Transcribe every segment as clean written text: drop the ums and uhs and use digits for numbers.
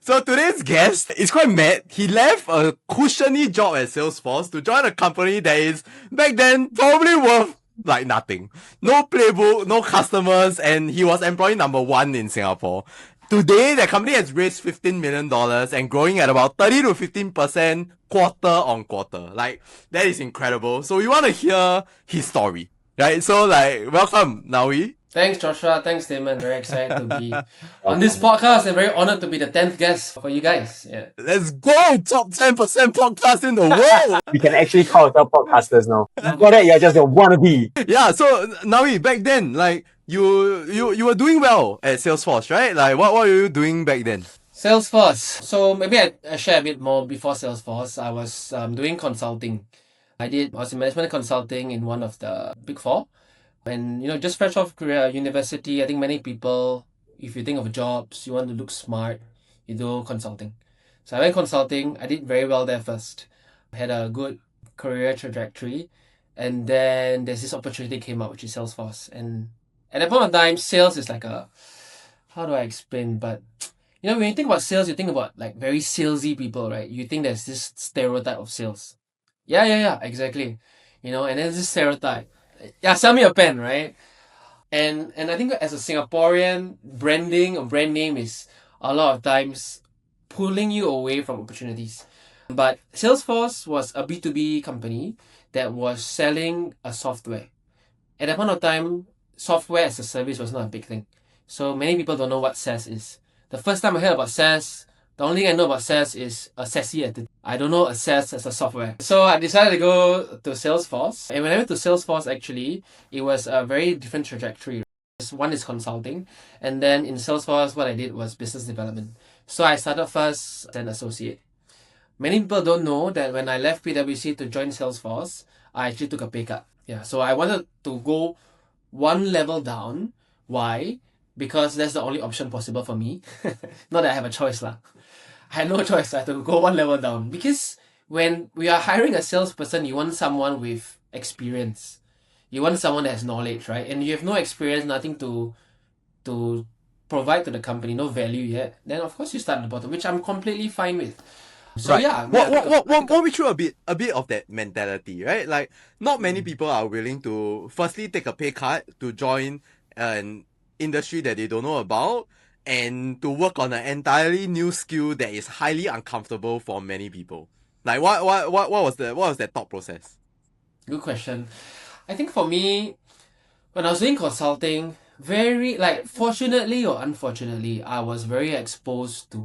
So today's guest is quite mad. He left a cushiony job at Salesforce to join a company that is back then probably worth like nothing. No playbook, no customers, and he was employee number 1 in Singapore. Today, the company has raised $15 million and growing at about 30 to 15% quarter on quarter. Like, that is incredible. So we want to hear his story, right? So welcome, Nawi. Thanks, Joshua. Thanks, Damon. Very excited to be on this podcast and very honored to be the 10th guest for you guys. Yeah. Let's go! Top 10% podcast in the world! We can actually call ourselves podcasters now. Before that, you're just a wannabe. Yeah, so Nawi, back then, you were doing well at Salesforce, right? Like, what were you doing back then? Salesforce. So maybe I share a bit more before Salesforce. I was doing consulting. I was in management consulting in one of the big four. And, just fresh off university, I think many people, if you think of jobs, you want to look smart, you do consulting. So I went consulting. I did very well there first. I had a good career trajectory. And then there's this opportunity came up, which is Salesforce. And at that point of time, sales is like how do I explain? But, when you think about sales, you think about like very salesy people, right? You think there's this stereotype of sales. Yeah, exactly. And there's this stereotype. Yeah, sell me a pen, right? And I think as a Singaporean, branding or brand name is a lot of times pulling you away from opportunities. But Salesforce was a B2B company that was selling a software. At that point of time, software as a service was not a big thing. So many people don't know what SaaS is. The first time I heard about SaaS, the only thing I know about SaaS is a SaaS attitude. I don't know a SaaS as a software. So I decided to go to Salesforce. And when I went to Salesforce, actually, it was a very different trajectory. One is consulting. And then in Salesforce, what I did was business development. So I started first as an associate. Many people don't know that when I left PwC to join Salesforce, I actually took a pay cut. Yeah, so I wanted to go one level down. Why? Because that's the only option possible for me. Not that I have a choice lah. I had no choice. I had to go one level down. Because when we are hiring a salesperson, you want someone with experience. You want someone that has knowledge, right? And you have no experience, nothing to provide to the company, no value yet. Then of course you start at the bottom, which I'm completely fine with. So right. yeah. Walk me through a bit of that mentality, right? Like, not many people are willing to firstly take a pay cut to join an industry that they don't know about and to work on an entirely new skill that is highly uncomfortable for many people. Like, what was that thought process? Good question. I think for me, when I was doing consulting, fortunately or unfortunately, I was very exposed to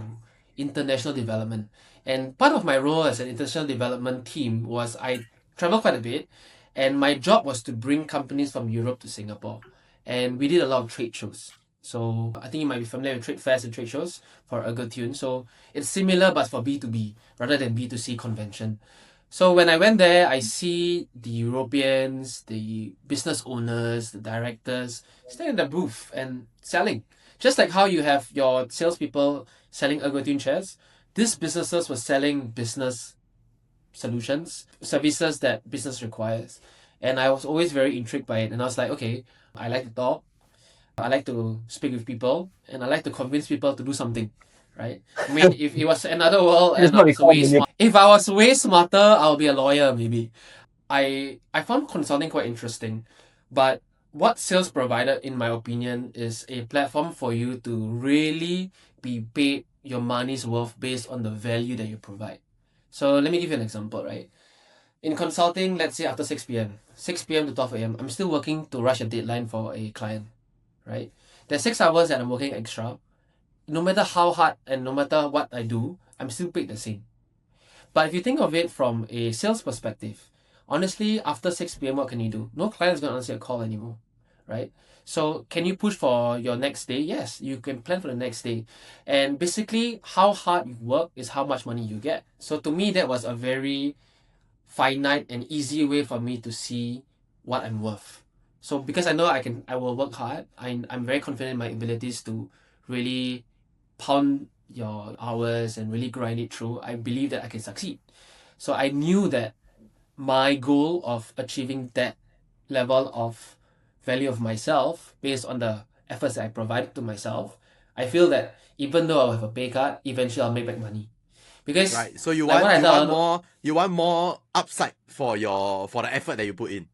international development. And part of my role as an international development team was I traveled quite a bit, and my job was to bring companies from Europe to Singapore. And we did a lot of trade shows. So I think you might be familiar with trade fairs and trade shows for Ergotune. So it's similar but for B2B rather than B2C convention. So when I went there, I see the Europeans, the business owners, the directors standing at the booth and selling. Just like how you have your salespeople selling Ergotune chairs, these businesses were selling business solutions, services that business requires. And I was always very intrigued by it. And I was like, okay, I like to talk, I like to speak with people, and I like to convince people to do something, right? I mean, if it was another world and if I was way smarter, I'll be a lawyer maybe. I found consulting quite interesting, but what sales provided, in my opinion, is a platform for you to really be paid your money's worth based on the value that you provide. So let me give you an example, right? In consulting, let's say after 6 p.m. to 12 a.m., I'm still working to rush a deadline for a client, right? There's 6 hours that I'm working extra. No matter how hard and no matter what I do, I'm still paid the same. But if you think of it from a sales perspective, honestly, after 6 p.m., what can you do? No client's going to answer your call anymore, right? So can you push for your next day? Yes, you can plan for the next day. And basically, how hard you work is how much money you get. So to me, that was a very finite and easy way for me to see what I'm worth. So because I know I will work hard, I'm very confident in my abilities to really pound your hours and really grind it through. I believe that I can succeed. So I knew that my goal of achieving that level of value of myself based on the efforts that I provided to myself, I feel that even though I'll have a pay cut, eventually I'll make back money. Because Right. So you like what I tell other- you want more upside for the effort that you put in.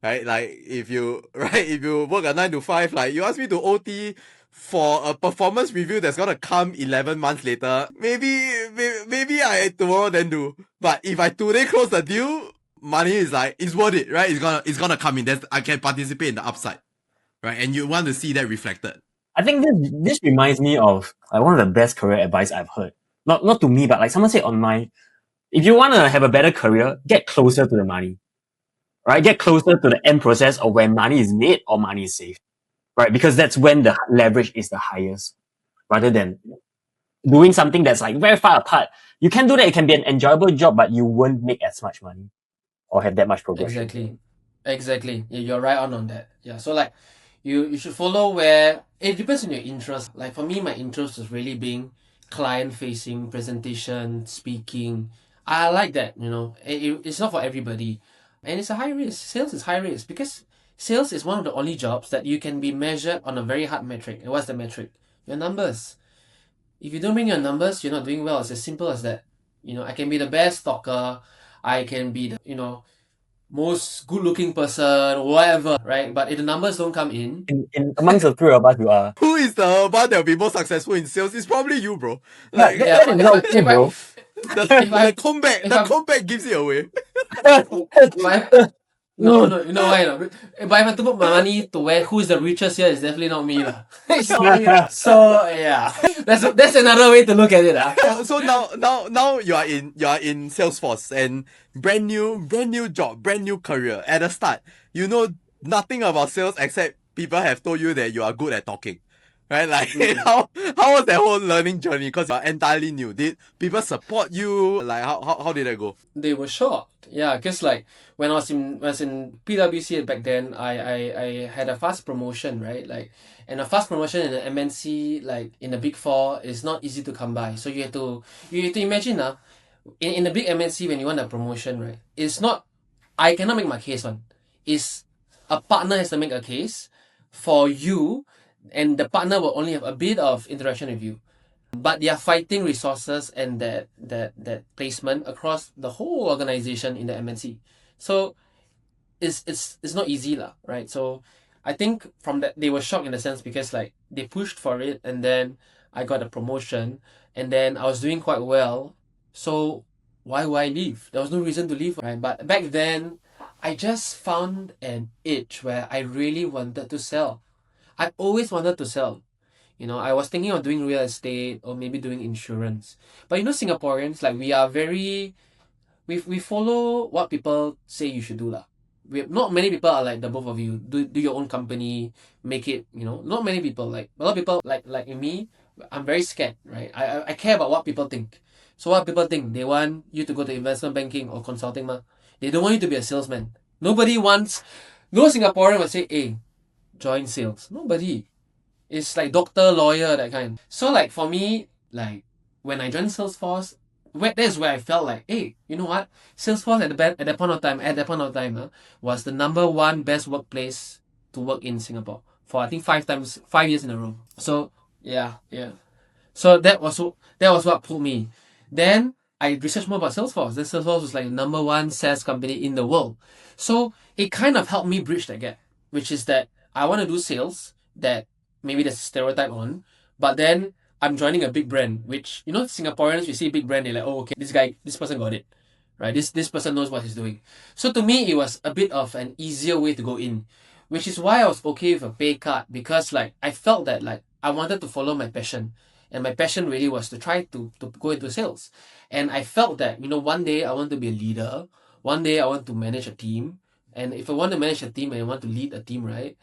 Right? Like if you work a 9 to 5, like you ask me to OT for a performance review that's gonna come 11 months later, maybe I tomorrow then do. But if I today close the deal, money is like it's worth it, right? It's gonna come in. I can participate in the upside. Right? And you want to see that reflected. I think this reminds me of like one of the best career advice I've heard. Not to me, but like someone said online, if you want to have a better career, get closer to the money. Right? Get closer to the end process of when money is made or money is saved. Right? Because that's when the leverage is the highest. Rather than doing something that's like very far apart. You can do that, it can be an enjoyable job, but you won't make as much money or have that much progression. Exactly. Yeah, you're right on that. Yeah. So like you should follow where it depends on your interest. Like for me, my interest is really being client facing, presentation, speaking. I like that, it's not for everybody. And it's a high risk. Sales is high risk because sales is one of the only jobs that you can be measured on a very hard metric. And what's the metric? Your numbers. If you don't bring your numbers, you're not doing well. It's as simple as that. I can be the best talker. I can be the, most good-looking person, whatever, right? But if the numbers don't come in, Amongst the three of us, you are. Who is the one that will be more successful in sales? It's probably you, bro. Yeah, Like that is not true, bro. the comeback gives it away. no, you know why? No? If I have to put my money to where who is the richest here, it's definitely not me. It's not me. So yeah. That's another way to look at it. So now you are in Salesforce and brand new job, brand new career. At the start, you know nothing about sales except people have told you that you are good at talking. Right? Like how was that whole learning journey? Because you're entirely new. Did people support you? Like how did that go? They were shocked. Yeah, because like when I was in PwC back then, I had a fast promotion, right? Like, and a fast promotion in an MNC, like in the Big Four, is not easy to come by. So you have to imagine in the big MNC when you want a promotion, right? It's not I cannot make my case on. It's a partner has to make a case for you, and the partner will only have a bit of interaction with you. But they are fighting resources and that placement across the whole organization in the MNC. So it's not easy lah, right? So I think from that they were shocked in a sense because like they pushed for it and then I got a promotion and then I was doing quite well. So why would I leave? There was no reason to leave, right? But back then I just found an itch where I really wanted to sell. I always wanted to sell. I was thinking of doing real estate or maybe doing insurance. But Singaporeans, like we are very we follow what people say you should do lah. Not many people are like the both of you. Do your own company, make it, Not many people. Like a lot of people like me, I'm very scared, right? I care about what people think. So what people think, they want you to go to investment banking or consulting ma. They don't want you to be a salesman. No Singaporean would say, hey, join sales. Nobody. It's like doctor, lawyer, that kind. So like for me, like when I joined Salesforce, that's where I felt like, hey, you know what? Salesforce at that point of time, was the number one best workplace to work in Singapore for I think 5 years in a row. So yeah. So that was what pulled me. Then I researched more about Salesforce. Then Salesforce was like the number one SaaS company in the world. So it kind of helped me bridge that gap, which is that I want to do sales that maybe there's a stereotype on, but then I'm joining a big brand, which, Singaporeans, you see big brand, they're like, oh, okay, this person got it, right? This person knows what he's doing. So to me, it was a bit of an easier way to go in, which is why I was okay with a pay cut because like, I felt that like, I wanted to follow my passion. And my passion really was to try to go into sales. And I felt that, one day I want to be a leader. One day I want to manage a team. And if I want to manage a team and I want to lead a team, right?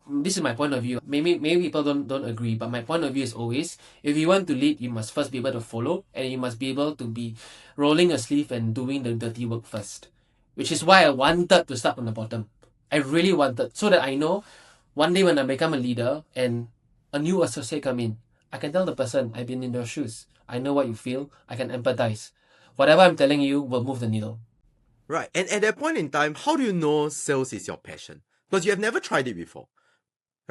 This is my point of view. Maybe people don't agree, but my point of view is always, if you want to lead, you must first be able to follow, and you must be able to be rolling a sleeve and doing the dirty work first. Which is why I wanted to start from the bottom. I really wanted, so that I know one day when I become a leader and a new associate come in, I can tell the person, I've been in your shoes. I know what you feel. I can empathize. Whatever I'm telling you will move the needle. Right. And at that point in time, how do you know sales is your passion? Because you have never tried it before.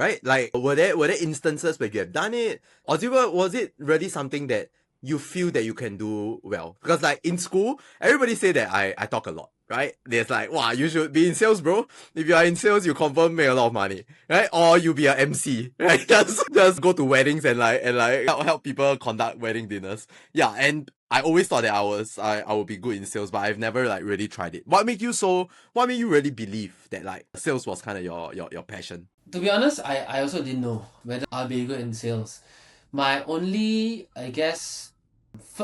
right? Like, were there instances where you have done it? Or was it really something that you feel that you can do well? Because like in school, everybody say that I talk a lot, right? There's like, wow, you should be in sales, bro. If you are in sales, you confirm make a lot of money, right? Or you be a MC, right? Just go to weddings and help people conduct wedding dinners. Yeah, and I always thought that I would be good in sales, but I've never like really tried it. What made you really believe that like sales was kind of your passion? To be honest, I also didn't know whether I'll be good in sales. My only, I guess,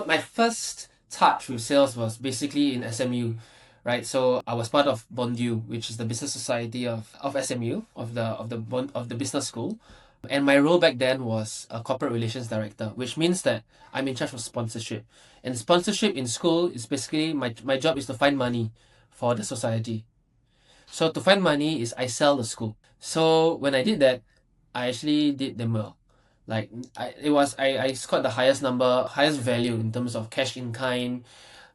my first touch with sales was basically in SMU, right? So I was part of Bondu, which is the business society of SMU, of the business school. And my role back then was a corporate relations director, which means that I'm in charge of sponsorship. And sponsorship in school is basically my job is to find money for the society. So to find money is I sell the school. So when I did that, I actually did them well. Like I scored the highest value in terms of cash in kind,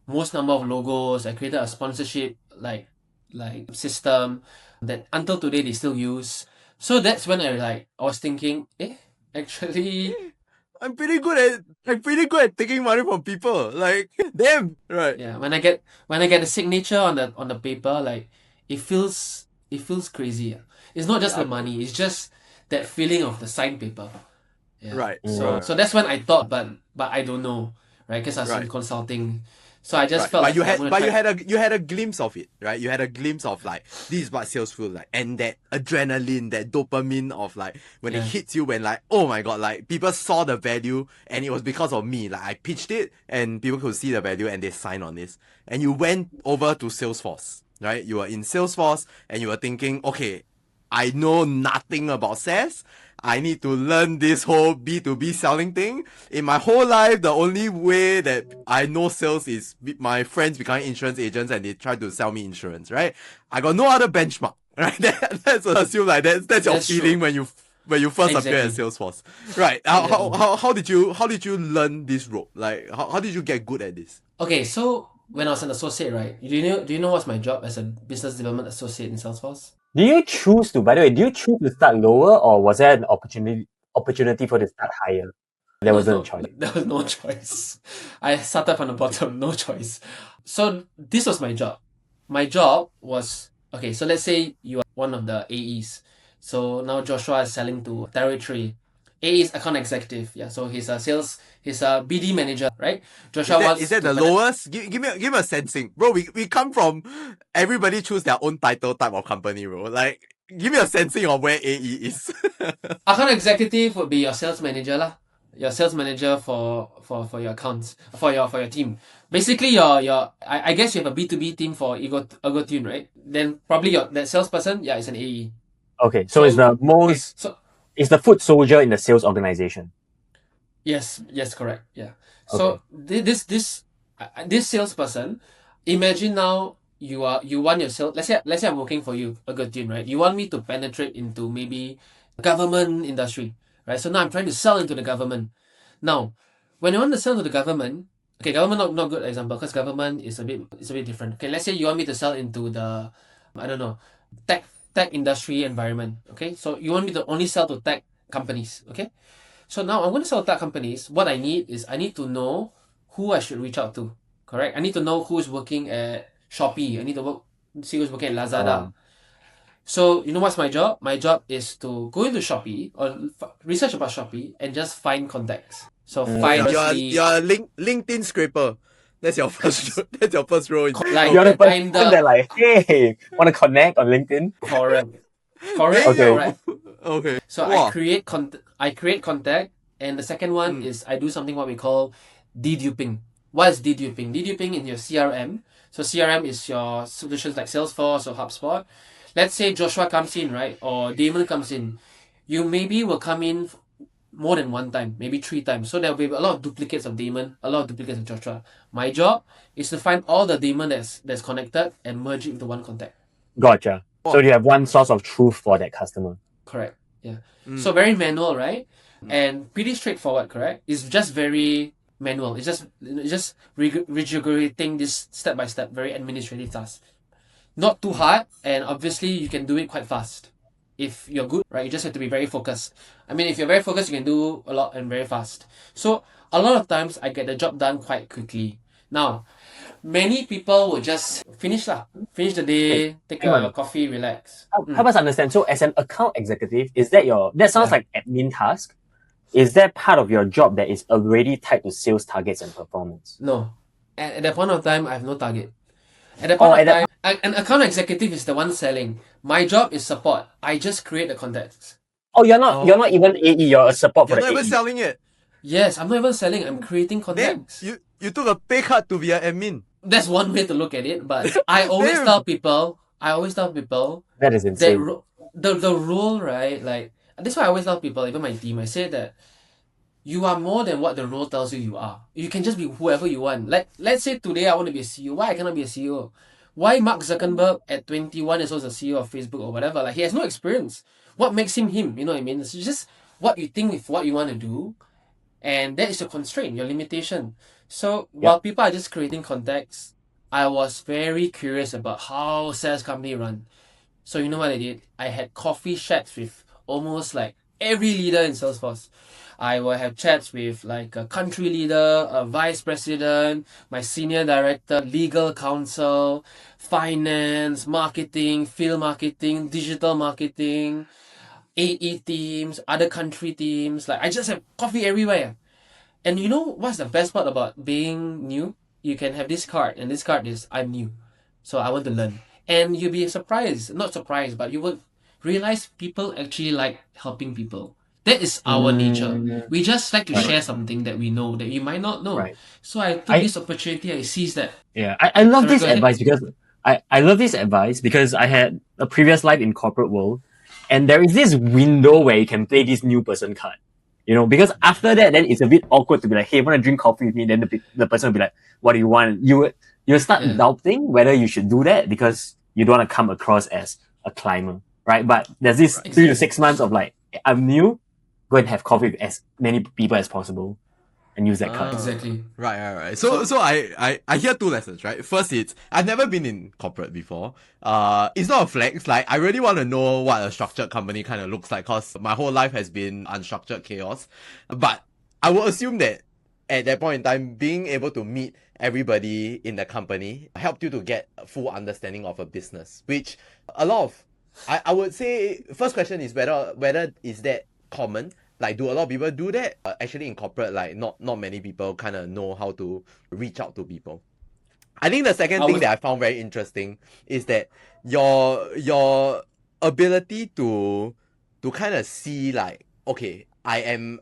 most number of logos. I created a sponsorship like system that until today they still use. So that's when I was thinking, actually I'm pretty good at taking money from people. Like, damn, right? yeah, when I get the signature on the paper, like it feels crazy. It's not just the money, it's just that feeling of the signed paper. Yeah. Right. So that's when I thought, but I don't know, right? Because I was in consulting, so I just felt. But you had a glimpse of it, right? You had a glimpse of like this is what sales feel like, and that adrenaline, that dopamine of like when it hits you, when like oh my god, like people saw the value, and it was because of me. Like I pitched it, and people could see the value, and they signed on this. And you went over to Salesforce, right? You were in Salesforce, and you were thinking, okay, I know nothing about SaaS. I need to learn this whole B2B selling thing. In my whole life, the only way that I know sales is my friends becoming insurance agents and they try to sell me insurance, right? I got no other benchmark, right? Let's assume like that's your feeling true. when you first appear at Salesforce, right? How did you learn this role? Like how did you get good at this? Okay, so when I was an associate, right? Do you know what's my job as a business development associate in Salesforce? By the way, do you choose to start lower, or was there an opportunity for to start higher? There wasn't a choice. There was no choice. I started from the bottom, no choice. So this was my job. My job was, okay, so let's say you are one of the AEs. So now Joshua is selling to territory. AE is account executive. Yeah, so he's a BD manager, right? Joshua is that the lowest? Give me a sensing. Bro, we come from everybody choose their own title type of company, bro. Like give me a sensing of where AE is. Account executive would be your sales manager lah. Your sales manager for your accounts, for your team. Basically I guess you have a B2B team for EgoTune, right? Then probably that salesperson, is an AE. Okay, so it's the most it's the foot soldier in the sales organization. Yes, correct. Yeah. So this salesperson, imagine now you want your sales. Let's say I'm working for you, EgoTune, right? You want me to penetrate into maybe government industry, right? So now I'm trying to sell into the government. Now, when I want to sell to the government, okay, government not good example because government is a bit different. Okay, let's say you want me to sell into the tech industry environment. Okay, so you want me to only sell to tech companies. Okay, so now I'm going to sell to tech companies. What I need to know who I should reach out to. Correct. I need to know who's working at Shopee. I need to see who's working at Lazada. So you know what's my job? My job is to go into Shopee or research about Shopee and just find contacts. So find you're a LinkedIn scraper. That's your first role. You're the person that like, hey, want to connect on LinkedIn? Correct. Okay. So I create contact, and the second one is I do something what we call deduping. What is deduping? Deduping in your CRM. So CRM is your solutions like Salesforce or HubSpot. Let's say Joshua comes in, right? Or Damon comes in. You maybe will come in more than one time, maybe 3 times. So there will be a lot of duplicates of Damon, a lot of duplicates of Joshua. My job is to find all the Damon that's connected and merge it into one contact. Gotcha. So you have one source of truth for that customer. Correct. Yeah. So very manual, right? And pretty straightforward, correct? It's just very manual. It's just regurgitating this step by step, very administrative task. Not too hard, and obviously you can do it quite fast. if you're good, right, you just have to be very focused. I mean, if you're very focused, you can do a lot and very fast. So a lot of times I get the job done quite quickly. Now, many people would just finish the day, take Hang a on. coffee, relax. Help us understand. So, as an account executive, is that that sounds Yeah. like admin task? Is that part of your job that is already tied to sales targets and performance? No. At that point of time, I have no target. At that point of time, an account executive is the one selling. My job is support. I just create the contacts. Oh, you're not even AE, you're a support for You're the not even AE. selling it. Yes, I'm not even selling. I'm creating Damn, contacts. you took a pay cut to be an admin. That's one way to look at it. But I always Damn. tell people That is that insane. the role, right? Like, that's why I always tell people, even my team, I say that you are more than what the role tells you are. You can just be whoever you want. Like, let's say today I want to be a CEO. Why I cannot be a CEO? Why Mark Zuckerberg at 21 years old is a CEO of Facebook or whatever? Like, he has no experience. What makes him him? You know what I mean? It's just what you think with what you want to do. And that is your constraint, your limitation. So while people are just creating contacts, I was very curious about how sales company run. So you know what I did? I had coffee chats with almost like every leader in Salesforce. I will have chats with like a country leader, a vice president, my senior director, legal counsel, finance, marketing, field marketing, digital marketing, AE teams, other country teams. Like, I just have coffee everywhere. And you know what's the best part about being new? You can have this card, and this card is I'm new. So I want to learn. And you'll be surprised, not surprised, but you will realize people actually like helping people. That is our nature. We just like to share something that we know that you might not know. Right. So I took this opportunity, I seized that. Yeah, I love Sorry, this go ahead. advice because I love this advice because I had a previous life in corporate world, and there is this window where you can play this new person card. You know, because after that, then it's a bit awkward to be like, hey, want to drink coffee with me? Then the person will be like, what do you want? You start doubting whether you should do that because you don't want to come across as a climber, right? But there's this 3 to 6 months of like, I'm new, go and have coffee with as many people as possible and use that card. Exactly. Right. So I hear two lessons, right? First, it's I've never been in corporate before. It's not a flex. Like, I really want to know what a structured company kind of looks like, cause my whole life has been unstructured chaos. But I will assume that at that point in time, being able to meet everybody in the company helped you to get a full understanding of a business, which a lot of, I would say, first question is whether is that common? Like, do a lot of people do that? Actually, in corporate, like, not many people kind of know how to reach out to people. I think the second thing that I found very interesting is that your ability to kind of see, like, okay, I'm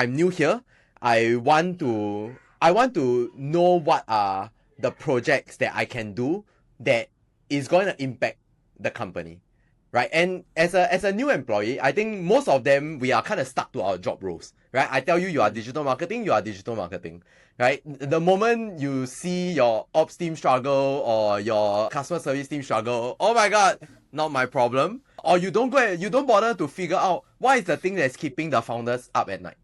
new here. I want to know what are the projects that I can do that is going to impact the company. Right, and as a new employee, I think most of them, we are kind of stuck to our job roles, right? I tell you, you are digital marketing, right? The moment you see your ops team struggle or your customer service team struggle, oh my god, not my problem. Or you don't bother to figure out what is the thing that's keeping the founders up at night,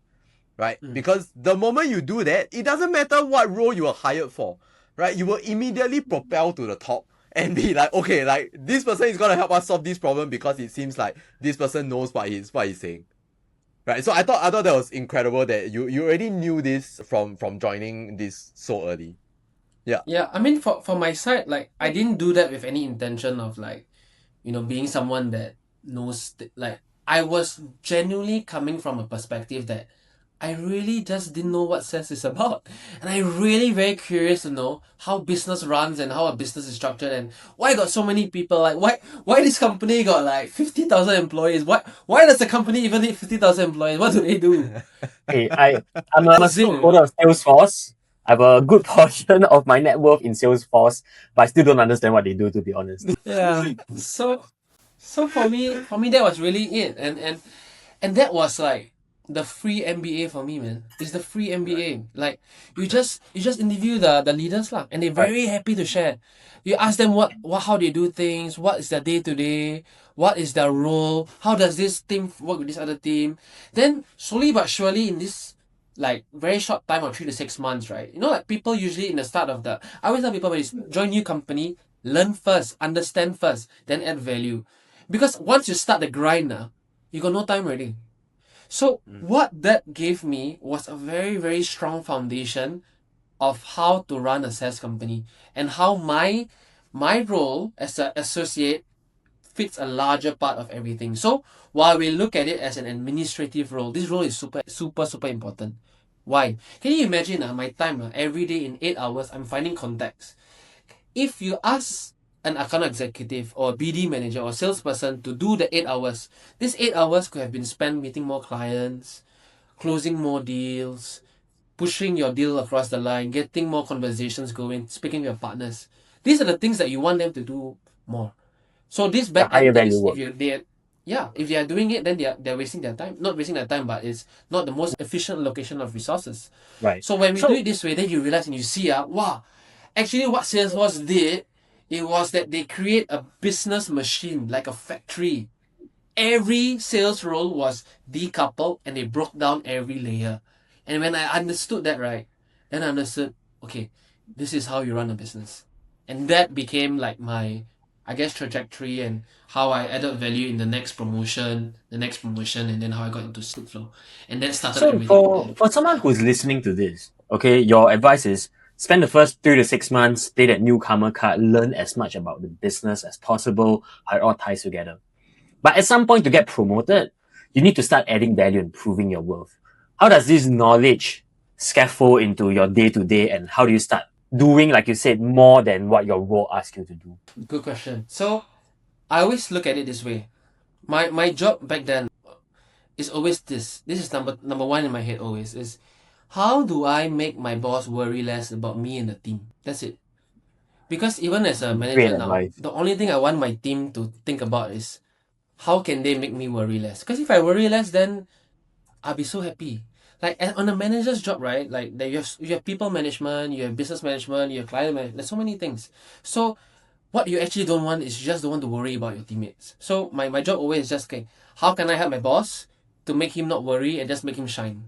right? Because the moment you do that, it doesn't matter what role you are hired for, right? You will immediately propel to the top and be like, okay, like, this person is gonna help us solve this problem because it seems like this person knows what he's saying, right? So I thought that was incredible that you already knew this from joining this so early. Yeah, I mean, for my side, like, I didn't do that with any intention of, like, you know, being someone that knows, like, I was genuinely coming from a perspective that I really just didn't know what sales is about. And I'm really very curious to know how business runs and how a business is structured and why got so many people. Like, why this company got like 50,000 employees? Why does the company even need 50,000 employees? What do they do? Hey, I'm a stakeholder of Salesforce. I have a good portion of my net worth in Salesforce, but I still don't understand what they do, to be honest. Yeah. So for me that was really it. And that was like the free MBA for me, man. It's the free MBA. Like, you just interview the leaders lah, and they're very happy to share. You ask them what how they do things, what is their day to day, what is their role, how does this team work with this other team. Then slowly but surely in this like very short time of 3 to 6 months, right? You know, like, people usually in the start of I always tell people when you join new company, learn first, understand first, then add value. Because once you start the grind, you got no time already. So what that gave me was a very, very strong foundation of how to run a SaaS company and how my role as an associate fits a larger part of everything. So while we look at it as an administrative role, this role is super important. Why? Can you imagine my time every day in 8 hours, I'm finding contacts. If you ask an account executive or BD manager or salesperson to do the 8 hours, these 8 hours could have been spent meeting more clients, closing more deals, pushing your deal across the line, getting more conversations going, speaking with your partners. These are the things that you want them to do more. So these The back higher end value things, work. if they are doing it, then they're wasting their time. Not wasting their time, but it's not the most efficient allocation of resources. Right. So when we So- do it this way, then you realize and you see, wow, actually what Salesforce did, it was that they create a business machine, like a factory. Every sales role was decoupled and they broke down every layer. And when I understood that, right, then I understood, okay, this is how you run a business. And that became like my, I guess, trajectory and how I added value in the next promotion, and then how I got into flow. And that started So everything. for someone who's listening to this, okay, your advice is spend the first 3 to 6 months, play that newcomer card, learn as much about the business as possible, how it all ties together. But at some point to get promoted, you need to start adding value and proving your worth. How does this knowledge scaffold into your day to day, and how do you start doing, like you said, more than what your role asks you to do? Good question. So I always look at it this way. My job back then is always this. This is number one in my head always is how do I make my boss worry less about me and the team? That's it. Because even as a Great manager now, advice. the only thing I want my team to think about is how can they make me worry less? Because if I worry less, then I'll be so happy. Like on a manager's job, right? Like you have people management, you have business management, you have client management. There's so many things. So what you actually don't want is you just don't want to worry about your teammates. So my job always is just okay, how can I help my boss to make him not worry and just make him shine?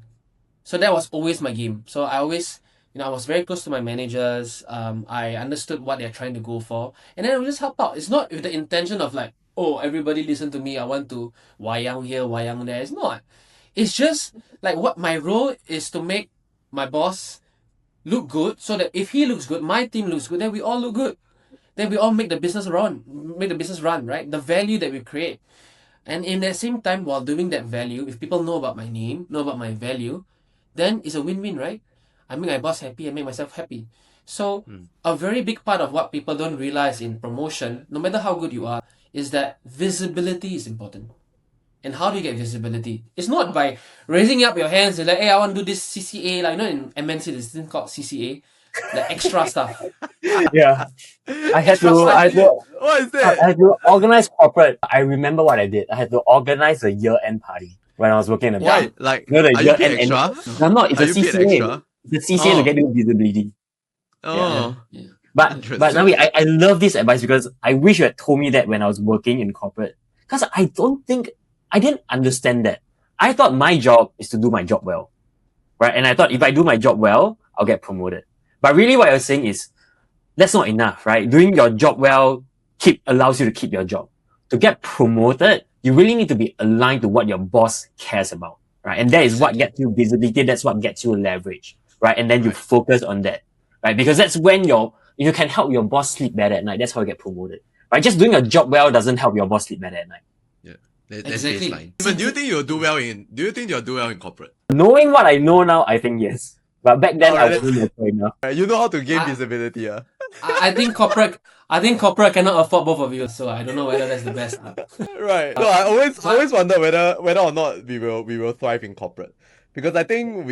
So that was always my game. So I always, I was very close to my managers. I understood what they're trying to go for, and then I would just help out. It's not with the intention of like, oh, everybody listen to me. I want to wayang here, wayang there. It's not. It's just like what my role is to make my boss look good, so that if he looks good, my team looks good, then we all look good. Then we all make the business run, right? The value that we create. And in that same time, while doing that value, if people know about my name, know about my value, then it's a win-win, right? I make my boss happy, I make myself happy. So a very big part of what people don't realize in promotion, no matter how good you are, is that visibility is important. And how do you get visibility? It's not by raising up your hands and like, hey, I want to do this CCA. Like, in MNC, there's this thing called CCA, like extra stuff. Yeah. I had to What is I that? had to organize corporate. I remember what I did. I had to organize a year-end party when I was working in a Why? bank. Like, You know, the are you paid year-end extra? No, no, it's Are a you paid CCA. extra? It's a CCA to Oh. get you visibility. Oh. Yeah. But Interesting. Navi, I love this advice because I wish you had told me that when I was working in corporate. Because I didn't understand that. I thought my job is to do my job well. Right? And I thought if I do my job well, I'll get promoted. But really what you're saying is that's not enough, right? Doing your job well allows you to keep your job. To get promoted, you really need to be aligned to what your boss cares about, right? And that is what gets you visibility. That's what gets you leverage, right? And then you Right. focus on that, right? Because that's when you can help your boss sleep better at night. That's how you get promoted, right? Just doing a job well doesn't help your boss sleep better at night. That's Exactly. baseline. But do you think you'll do well in corporate? Knowing what I know now, I think yes. But back then, I wasn't mature enough. You know how to gain I- visibility, I think corporate cannot afford both of you, so I don't know whether that's the best. Right. No, I always wonder whether or not we will thrive in corporate. Because I think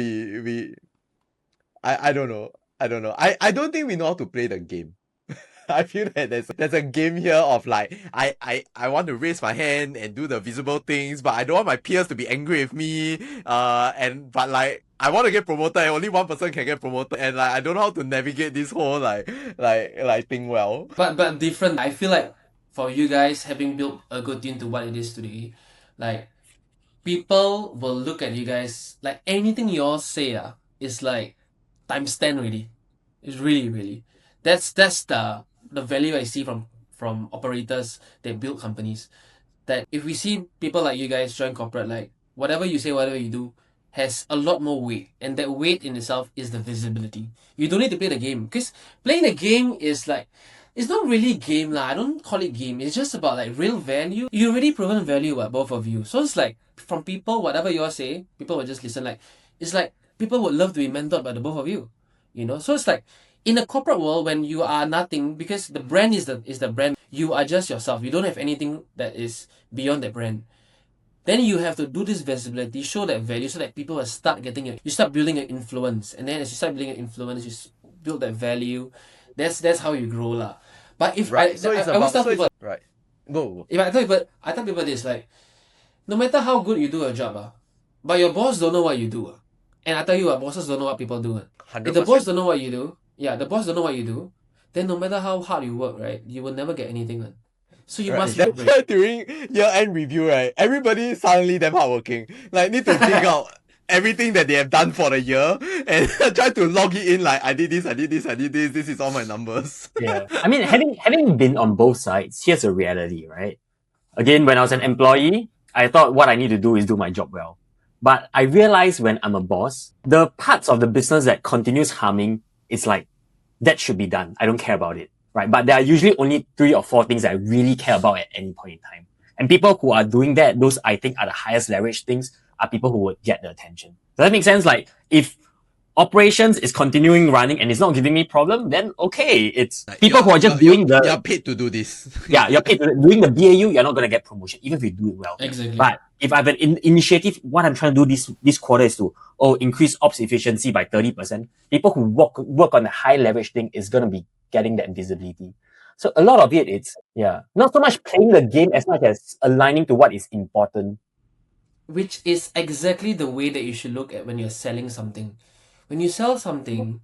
I don't know. I don't think we know how to play the game. I feel that there's a game here of like I want to raise my hand and do the visible things, but I don't want my peers to be angry with me. But like I want to get promoted, and only one person can get promoted, and like I don't know how to navigate this whole like thing well. But different. I feel like for you guys having built a good team to what it is today, like people will look at you guys like anything you all say is like times 10 already. It's really. That's the value I see from operators that build companies. that if we see people like you guys join corporate, like whatever you say, whatever you do, has a lot more weight, and that weight in itself is the visibility. You don't need to play the game, because playing the game is like, it's not really game lah. I don't call it game. It's just about like real value. You already proven value what both of you. So it's like from people, whatever you all say, people will just listen. Like it's like people would love to be mentored by the both of you. You know. So it's like in a corporate world when you are nothing, because the brand is the brand. You are just yourself. You don't have anything that is beyond that brand. Then you have to do this visibility, show that value, so that people will start getting it. You start building an influence, and then as you start building an influence, you build that value. That's how you grow lah. But if Right. I always tell people, right. Go. if I tell people this, like, no matter how good you do a job, but your boss don't know what you do, and I tell you what, bosses don't know what people do. 100%. If the boss don't know what you do, the boss don't know what you do, then no matter how hard you work, right, you will never get anything. So you must That's why during year-end review, right, everybody suddenly damn hardworking. Like, need to dig out everything that they have done for the year and try to log it in. Like, I did this. This is all my numbers. Yeah. I mean, having been on both sides, here's a reality, right? Again, when I was an employee, I thought what I need to do is do my job well. But I realized when I'm a boss, the parts of the business that continues harming, it's like, that should be done. I don't care about it. Right. But there are usually only 3 or 4 things that I really care about at any point in time. And people who are doing that, those I think are the highest leverage things, are people who would get the attention. Does that make sense? Like, if operations is continuing running and it's not giving me problem, then okay, it's people who are just doing the... You're paid to do this. Yeah, you're paid to doing the BAU, you're not going to get promotion, even if you do it well. Exactly. But if I have an initiative, what I'm trying to do this quarter is to, increase ops efficiency by 30%. People who work on the high leverage thing is going to be getting that visibility. So a lot of it's not so much playing the game as much as aligning to what is important. Which is exactly the way that you should look at when you're selling something. When you sell something,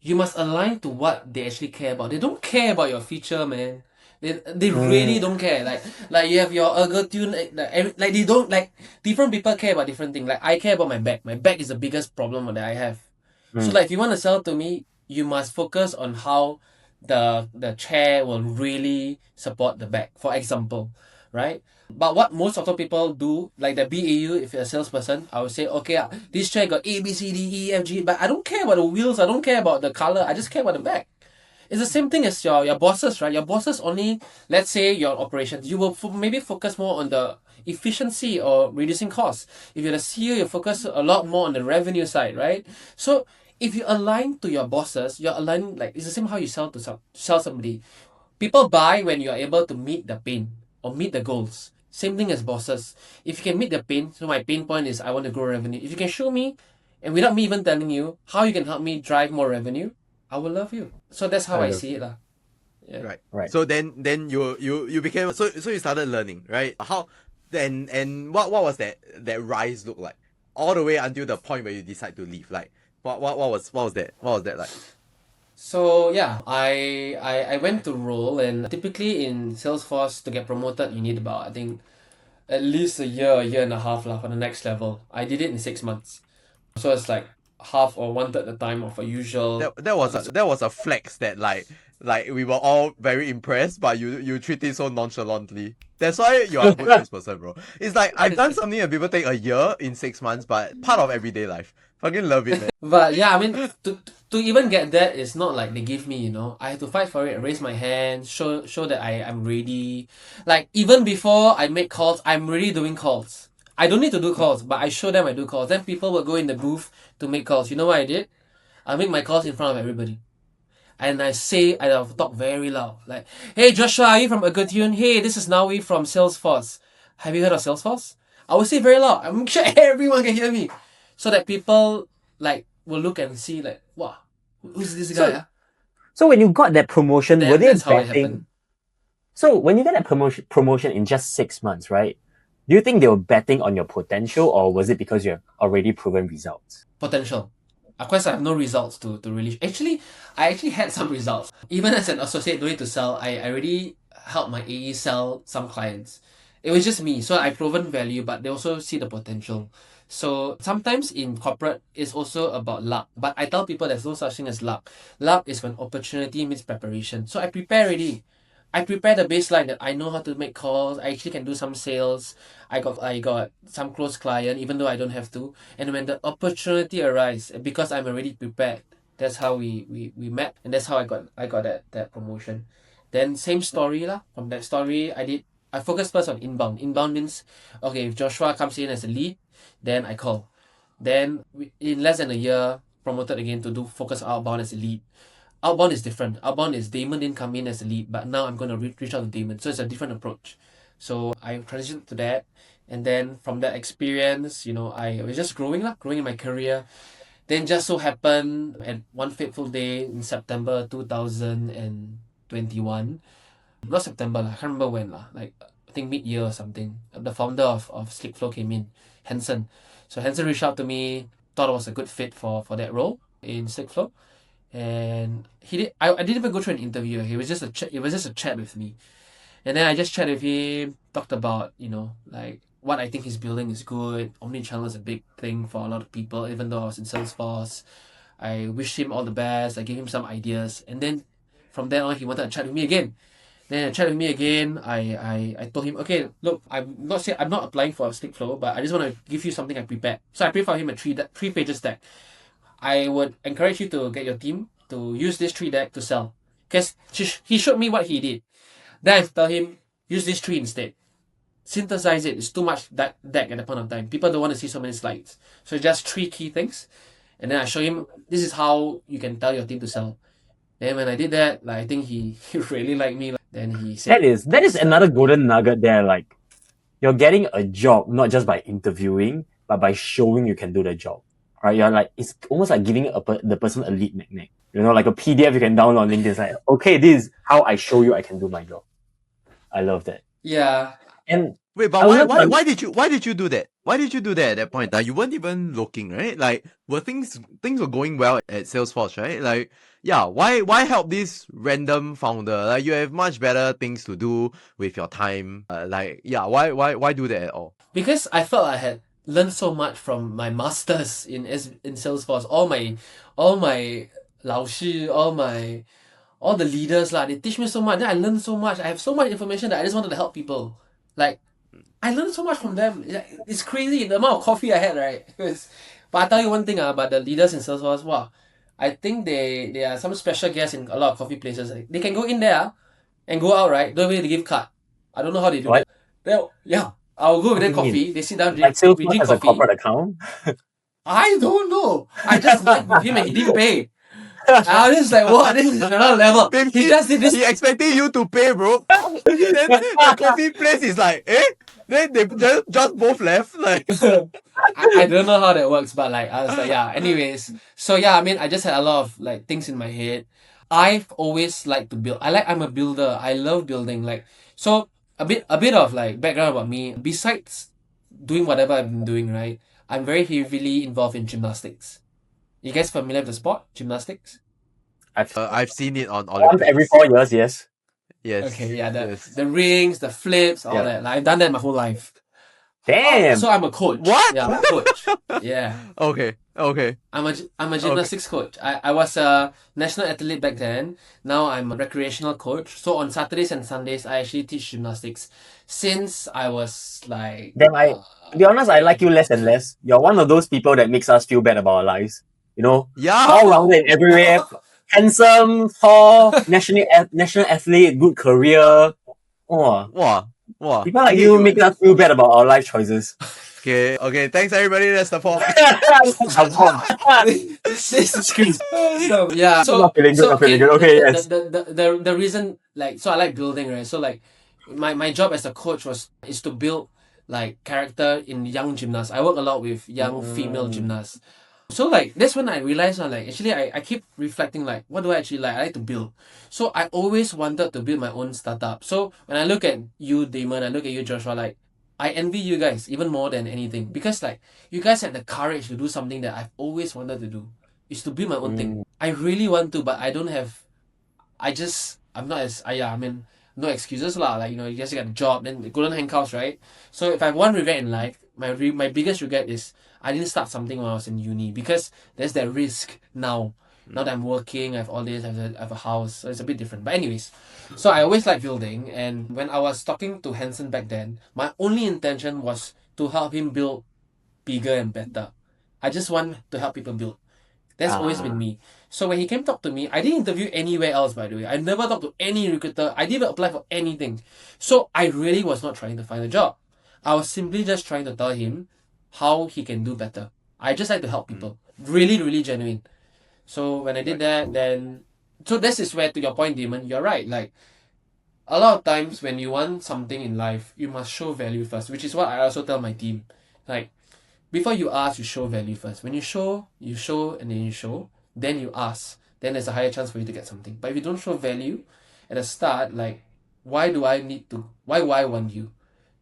you must align to what they actually care about. They don't care about your feature, man. They really don't care. Like you have your ergo tune, like they don't, like, different people care about different things. Like I care about my back. My back is the biggest problem that I have. So like if you want to sell to me, you must focus on how the chair will really support the back, for example, right? But what most of the people do, like the BAU, if you're a salesperson, I would say, okay, this chair got A, B, C, D, E, F, G, but I don't care about the wheels, I don't care about the color, I just care about the back. It's the same thing as your bosses, right? Your bosses only, let's say your operations, you will maybe focus more on the efficiency or reducing costs. If you're the CEO, you focus a lot more on the revenue side, right? So if you align to your bosses, you're aligning, like, it's the same how you sell somebody. People buy when you're able to meet the pain or meet the goals. Same thing as bosses. If you can meet the pain, so my pain point is I want to grow revenue. If you can show me, and without me even telling you, how you can help me drive more revenue, I will love you. So that's how I see it lah. Yeah. Right. So then you became, so you started learning, right? How then, and what was that rise look like all the way until the point where you decide to leave? Like what was that like? So yeah, I went to role, and typically in Salesforce to get promoted, you need about, I think, at least a year and a half for the next level. I did it in 6 months. So it's like half or 1/3 the time of a usual. That was a flex that like we were all very impressed, but you treat it so nonchalantly. That's why you are a good salesperson, bro. It's like I've done something that people take a year in 6 months, but part of everyday life. Fucking love it, man. But yeah, I mean, to even get that, it's not like they give me, you know. I had to fight for it, raise my hand, show that I'm ready. Like, even before I make calls, I'm really doing calls. I don't need to do calls, but I show them I do calls. Then people will go in the booth to make calls. You know what I did? I make my calls in front of everybody. And I'll talk very loud. Like, hey Joshua, are you from Agatune? Hey, this is Asnawi from Salesforce. Have you heard of Salesforce? I will say very loud. I'm sure everyone can hear me. So that people like will look and see like, wow, who's this guy? So when you got that promotion, were they that's how it betting? happened. So when you got that promotion in just 6 months, right? Do you think they were betting on your potential, or was it because you have already proven results? Potential. Of course, I have no results to really... I actually had some results. Even as an associate doing to sell, I already helped my AE sell some clients. It was just me. So I proven value, but they also see the potential. So sometimes in corporate, it's also about luck. But I tell people there's no such thing as luck. Luck is when opportunity meets preparation. So I prepare already. I prepare the baseline that I know how to make calls. I actually can do some sales. I got some close client, even though I don't have to. And when the opportunity arises, because I'm already prepared, that's how we met, and that's how I got that promotion. Then same story lah. From that story, I focused first on inbound. Inbound means, okay, if Joshua comes in as a lead, then I call. Then in less than a year, promoted again to do focus outbound as a lead. Outbound is different. Outbound is Damon didn't come in as a lead, but now I'm going to reach out to Damon. So it's a different approach. So I transitioned to that. And then from that experience, I was just growing in my career. Then just so happened at one fateful day in September 2021, not September, I can't remember when, like I think mid-year or something, the founder of Slickflow came in, Hanson. So Hanson reached out to me, thought I was a good fit for that role in Slickflow. And I didn't even go through an interview. It was just a chat with me. And then I just chatted with him, talked about, like what I think he's building is good. Omnichannel is a big thing for a lot of people, even though I was in Salesforce. I wished him all the best. I gave him some ideas. And then from then on, he wanted to chat with me again. Then he chatted with me again. I told him, okay, look, I'm not applying for a Slickflow, but I just want to give you something I prepared. So I prepared for him a three pages deck. I would encourage you to get your team to use this 3 deck to sell. Because he showed me what he did. Then I tell him, use this 3 instead. Synthesize it. It's too much deck at the point of time. People don't want to see so many slides. So just 3 key things. And then I show him, this is how you can tell your team to sell. Then when I did that, I think he really liked me. Then he said... That is another golden nugget there. Like, you're getting a job not just by interviewing, but by showing you can do the job. Right, you're like, it's almost like giving the person a lead magnet. Like a PDF you can download on LinkedIn. It's like, okay, this is how I show you I can do my job. I love that. Yeah. And wait, but why did you do that? Why did you do that at that point? Like, you weren't even looking, right? Like, were things were going well at Salesforce, right? Like, yeah, why help this random founder? Like, you have much better things to do with your time. Why do that at all? Because I felt I had learned so much from my masters in Salesforce. All my 老师, all the leaders they teach me so much. Then I learned so much. I have so much information that I just wanted to help people. Like, I learned so much from them. It's crazy the amount of coffee I had, right? But I tell you one thing about the leaders in Salesforce. Wow, I think they are some special guests in a lot of coffee places. They can go in there and go out, right? Don't really give card. I don't know how they do what? that. Yeah. I'll go with them coffee. They sit down, like we drink has coffee. A corporate account? I don't know. I just met with him and he didn't pay. I was just like, what? This is another level. He just did this. He expecting you to pay, bro. Then the coffee place is like, eh? Then they just both left. Like, I don't know how that works, but I was like, yeah. Anyways, so yeah, I just had a lot of things in my head. I've always liked to build. I'm a builder. I love building. So a bit of background about me. Besides doing whatever I've been doing, right? I'm very heavily involved in gymnastics. You guys familiar with the sport, gymnastics? I've seen it on Olympics. Every 4 years, yes. Yes. Okay, yeah, yes. the rings, the flips, all that. I've done that my whole life. Damn. So I'm a coach. What? Yeah, I'm a coach. Yeah. Okay. I'm a gymnastics coach. I was a national athlete back then. Now I'm a recreational coach. So on Saturdays and Sundays, I actually teach gymnastics. Since I was Damn, to be honest, I like you less and less. You're one of those people that makes us feel bad about our lives. Yeah. All rounded in every way. Handsome, tall, national athlete, good career. Wow. People like you make us feel bad about our life choices. Okay. Thanks everybody. That's the point. This is crazy. Yeah. I'm not feeling good. Okay, yes. The reason, so I like building, right? So my job as a coach is to build character in young gymnasts. I work a lot with young female gymnasts. So that's when I realized actually I keep reflecting what do I actually like? I like to build. So I always wanted to build my own startup. So when I look at you, Damon, I look at you, Joshua, I envy you guys even more than anything, because you guys had the courage to do something that I've always wanted to do, is to build my own thing. I really want to, but I don't have. I'm not as no excuses lah. You guys got a job, then the golden handcuffs, right? So if I have one regret in life, my biggest regret is I didn't start something when I was in uni, because there's that risk now. Now that I'm working, I have all this, I have a house, so it's a bit different. But anyways, so I always liked building, and when I was talking to Hanson back then, my only intention was to help him build bigger and better. I just want to help people build. That's always been me. So when he came talk to me, I didn't interview anywhere else, by the way. I never talked to any recruiter. I didn't even apply for anything. So I really was not trying to find a job. I was simply just trying to tell him how he can do better. I just like to help people. Really, really genuine. So when I did that, then... So this is where, to your point, Damon, you're right. Like, a lot of times when you want something in life, you must show value first, which is what I also tell my team. Like, before you ask, you show value first. When you show, and then you show, then you ask. Then there's a higher chance for you to get something. But if you don't show value at the start, like, why do I want you?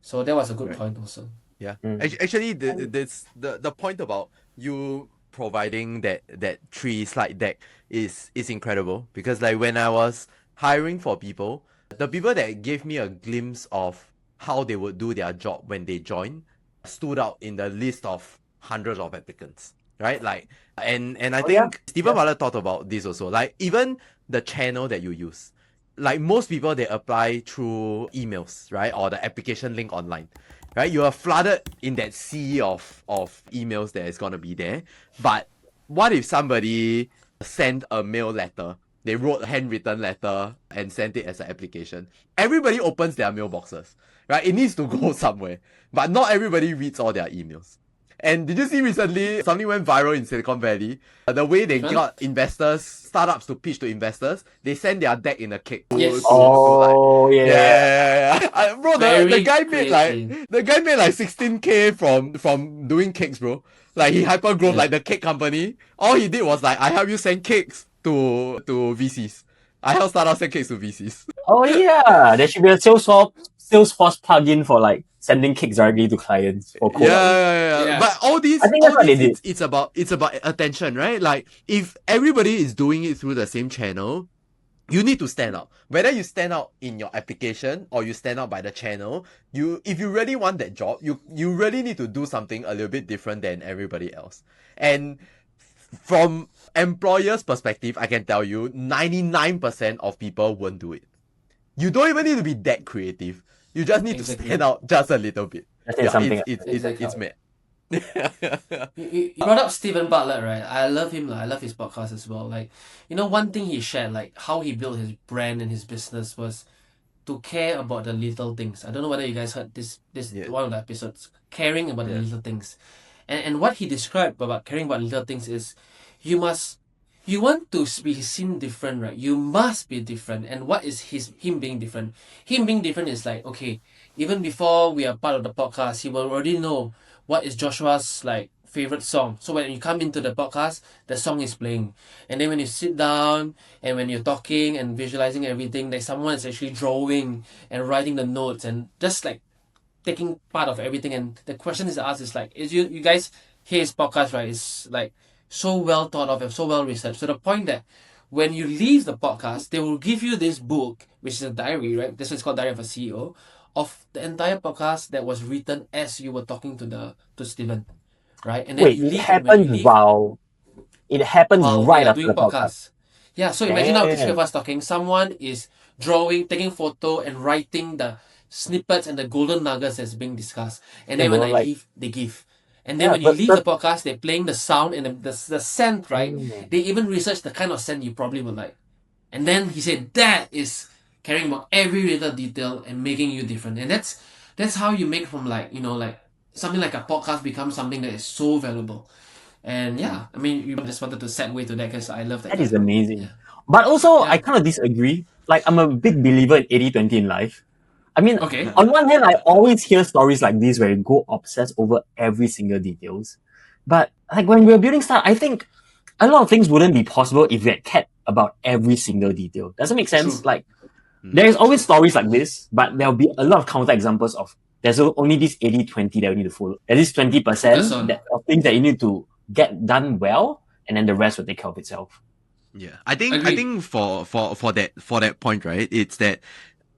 So that was a good point also. Yeah. Actually, the point about you providing that 3 slide deck is incredible, because like when I was hiring for people, the people that gave me a glimpse of how they would do their job when they join stood out in the list of hundreds of applicants, right? Like, and I think Stephen Butler talked about this also. Like, even the channel that you use, like most people, they apply through emails, right? Or the application link online, right? You are flooded in that sea of emails that is going to be there. But what if somebody sent a mail letter? They wrote a handwritten letter and sent it as an application. Everybody opens their mailboxes, right? It needs to go somewhere. But not everybody reads all their emails. And did you see recently, something went viral in Silicon Valley? The way they got investors, startups to pitch to investors, they send their deck in a cake. Yes. Bro, the guy creative. made like 16K from doing cakes, bro. Like, he hyper growth like the cake company. All he did was like, I help you send cakes to VCs. I help startups send cakes to VCs. Oh yeah, there should be a Salesforce plugin for like sending cakes directly to clients for code. Yeah. But all these, I think that's what they did. It's about attention, right? Like, if everybody is doing it through the same channel, you need to stand out. Whether you stand out in your application or you stand out by the channel, if you really want that job, you really need to do something a little bit different than everybody else. And from employers' perspective, I can tell you 99% of people won't do it. You don't even need to be that creative. You just need to stand out just a little bit. It's mad. You brought up Stephen Butler, right? I love him. I love his podcast as well. Like, one thing he shared, like how he built his brand and his business, was to care about the little things. I don't know whether you guys heard this one of the episodes, caring about the little things. And what he described about caring about little things is, you want to be seen different, right? You must be different. And what is him being different? Him being different is like, okay, even before we are part of the podcast, he will already know what is Joshua's like favorite song. So when you come into the podcast, the song is playing. And then when you sit down and when you're talking and visualizing everything, like someone is actually drawing and writing the notes and just like taking part of everything. And the question is asked is like, is you guys hear his podcast, right? It's like so well thought of and so well researched, to the point that when you leave the podcast, they will give you this book, which is a diary, right? This is called Diary of a CEO, of the entire podcast that was written as you were talking to Steven, right? And then Wait, it happens while right after the podcast. Yeah, so imagine now the three of us talking, someone is drawing, taking photo and writing the snippets and the golden nuggets that's being discussed. And then when I leave, they give. And then when you leave the podcast, they're playing the sound and the scent, right? They even research the kind of scent you probably would like. And then he said, that is caring about every little detail and making you different. And that's how you make from like something like a podcast becomes something that is so valuable. And I mean, you just wanted to segue to that because I love that. That is amazing. Yeah. But also, I kind of disagree. Like, I'm a big believer in 80-20 in life. I mean, on one hand, I always hear stories like this where you go obsessed over every single details. But like when we're building stuff, I think a lot of things wouldn't be possible if we had cared about every single detail. Does it make sense? True. Like, there's always stories like this, but there'll be a lot of counter examples of there's only this 80-20 that we need to follow. There's this 20% of things that you need to get done well, and then the rest will take care of itself. Yeah, I think for that point, right, it's that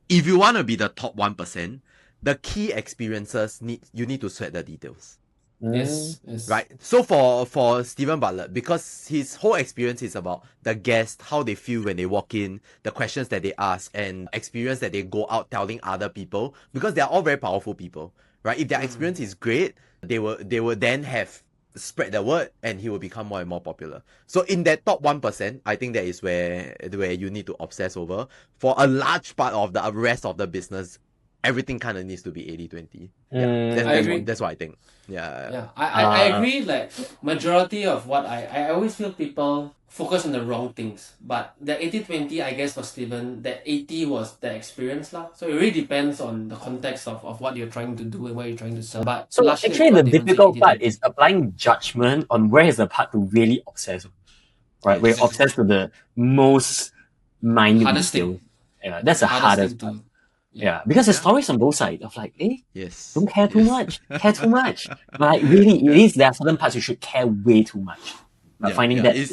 if you want to be the top 1%, the key experiences you need to sweat the details. Yes, yes. Right. So for Stephen Butler, because his whole experience is about the guest, how they feel when they walk in, the questions that they ask, and experience that they go out telling other people, because they're all very powerful people, right? If their experience is great, they will then have spread the word, and he will become more and more popular. So in that top 1%, I think that is where you need to obsess over. For a large part of the rest of the business, everything kind of needs to be 80-20. Yeah, I agree. that's what I think. Yeah. Yeah, I agree. Like majority of what I always feel people focus on the wrong things. But the 80-20, I guess for Steven, that 80 was the experience lah. So it really depends on the context of what you're trying to do and what you're trying to sell. But So largely actually, what the Damon said, difficult part 80-20. is applying judgment on where is the part to really obsess, right? We're Yes. obsessed with the most minute Hardest detail. thing. Yeah, that's the hardest thing part. to. Yeah, because there's stories on both sides of like, Yes. don't care too much, care too much. Like really, it is there are certain parts you should care way too much. But finding that is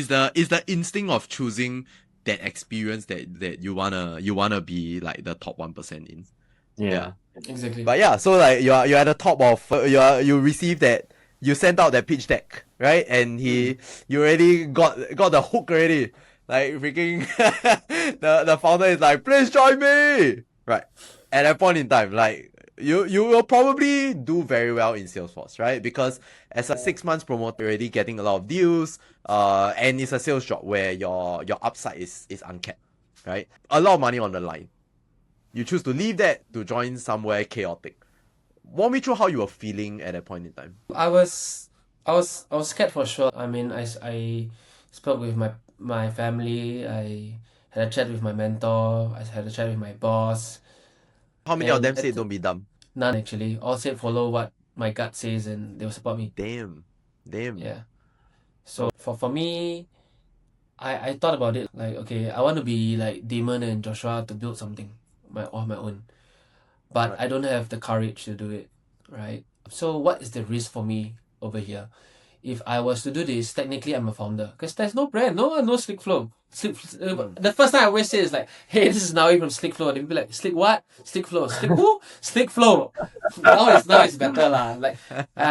the instinct of choosing that experience that you wanna be like the top 1% in. Yeah. Exactly. But yeah, so like you're at the top of you receive that, you sent out that pitch deck, right? And you already got the hook already. Like freaking the founder is like, please join me. Right. At that point in time, like you will probably do very well in Salesforce, right? Because as a 6 months promoter, already getting a lot of deals, and it's a sales job where your upside is uncapped, right? A lot of money on the line. You choose to leave that to join somewhere chaotic. Walk me through how you were feeling at that point in time. I was scared for sure. I mean, I spoke with my family. I had a chat with my mentor. I had a chat with my boss. How many of And them said don't be dumb? None actually. All said follow what my gut says, and they will support me. Damn. Yeah. So for me, I thought about it like, okay, I want to be like Damon and Joshua to build something of my own, but Right. I don't have the courage to do it, right? So what is the risk for me over here? If I was to do this, technically I'm a founder because there's no brand, no Slick Flow. The first time I always say is like, hey, this is Nawi from Slick Flow. They'd be like, Slick what? Slick Flow. Slick who? Slick Flow. Now it's better lah. Like,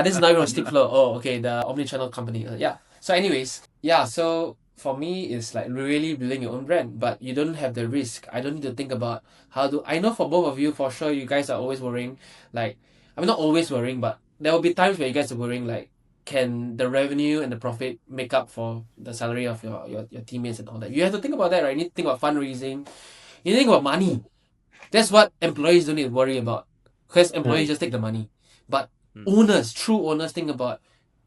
this is Nawi from Slick Flow. Oh, okay, the omnichannel company. Yeah. So anyways, yeah. So for me, it's like really building your own brand, but you don't have the risk. I don't need to think about I know for both of you, for sure, you guys are always worrying. Like, I'm not always worrying, but there will be times where you guys are worrying like, can the revenue and the profit make up for the salary of your teammates and all that? You have to think about that, right? You need to think about fundraising. You need to think about money. That's what employees don't need to worry about. Because employees just take the money. But true owners think about,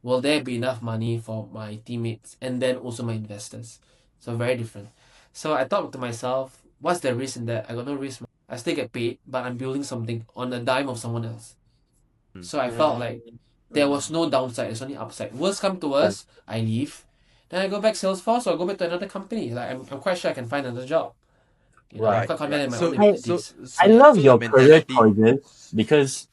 will there be enough money for my teammates and then also my investors? So very different. So I thought to myself, what's the risk in that? I got no risk. I still get paid, but I'm building something on the dime of someone else. So I felt like there was no downside, there's only upside. Worst come to worst, I leave. Then I go back Salesforce or go back to another company. Like I'm quite sure I can find another job. You know, I'm quite confident in my own abilities. I love your the career mentality- choices because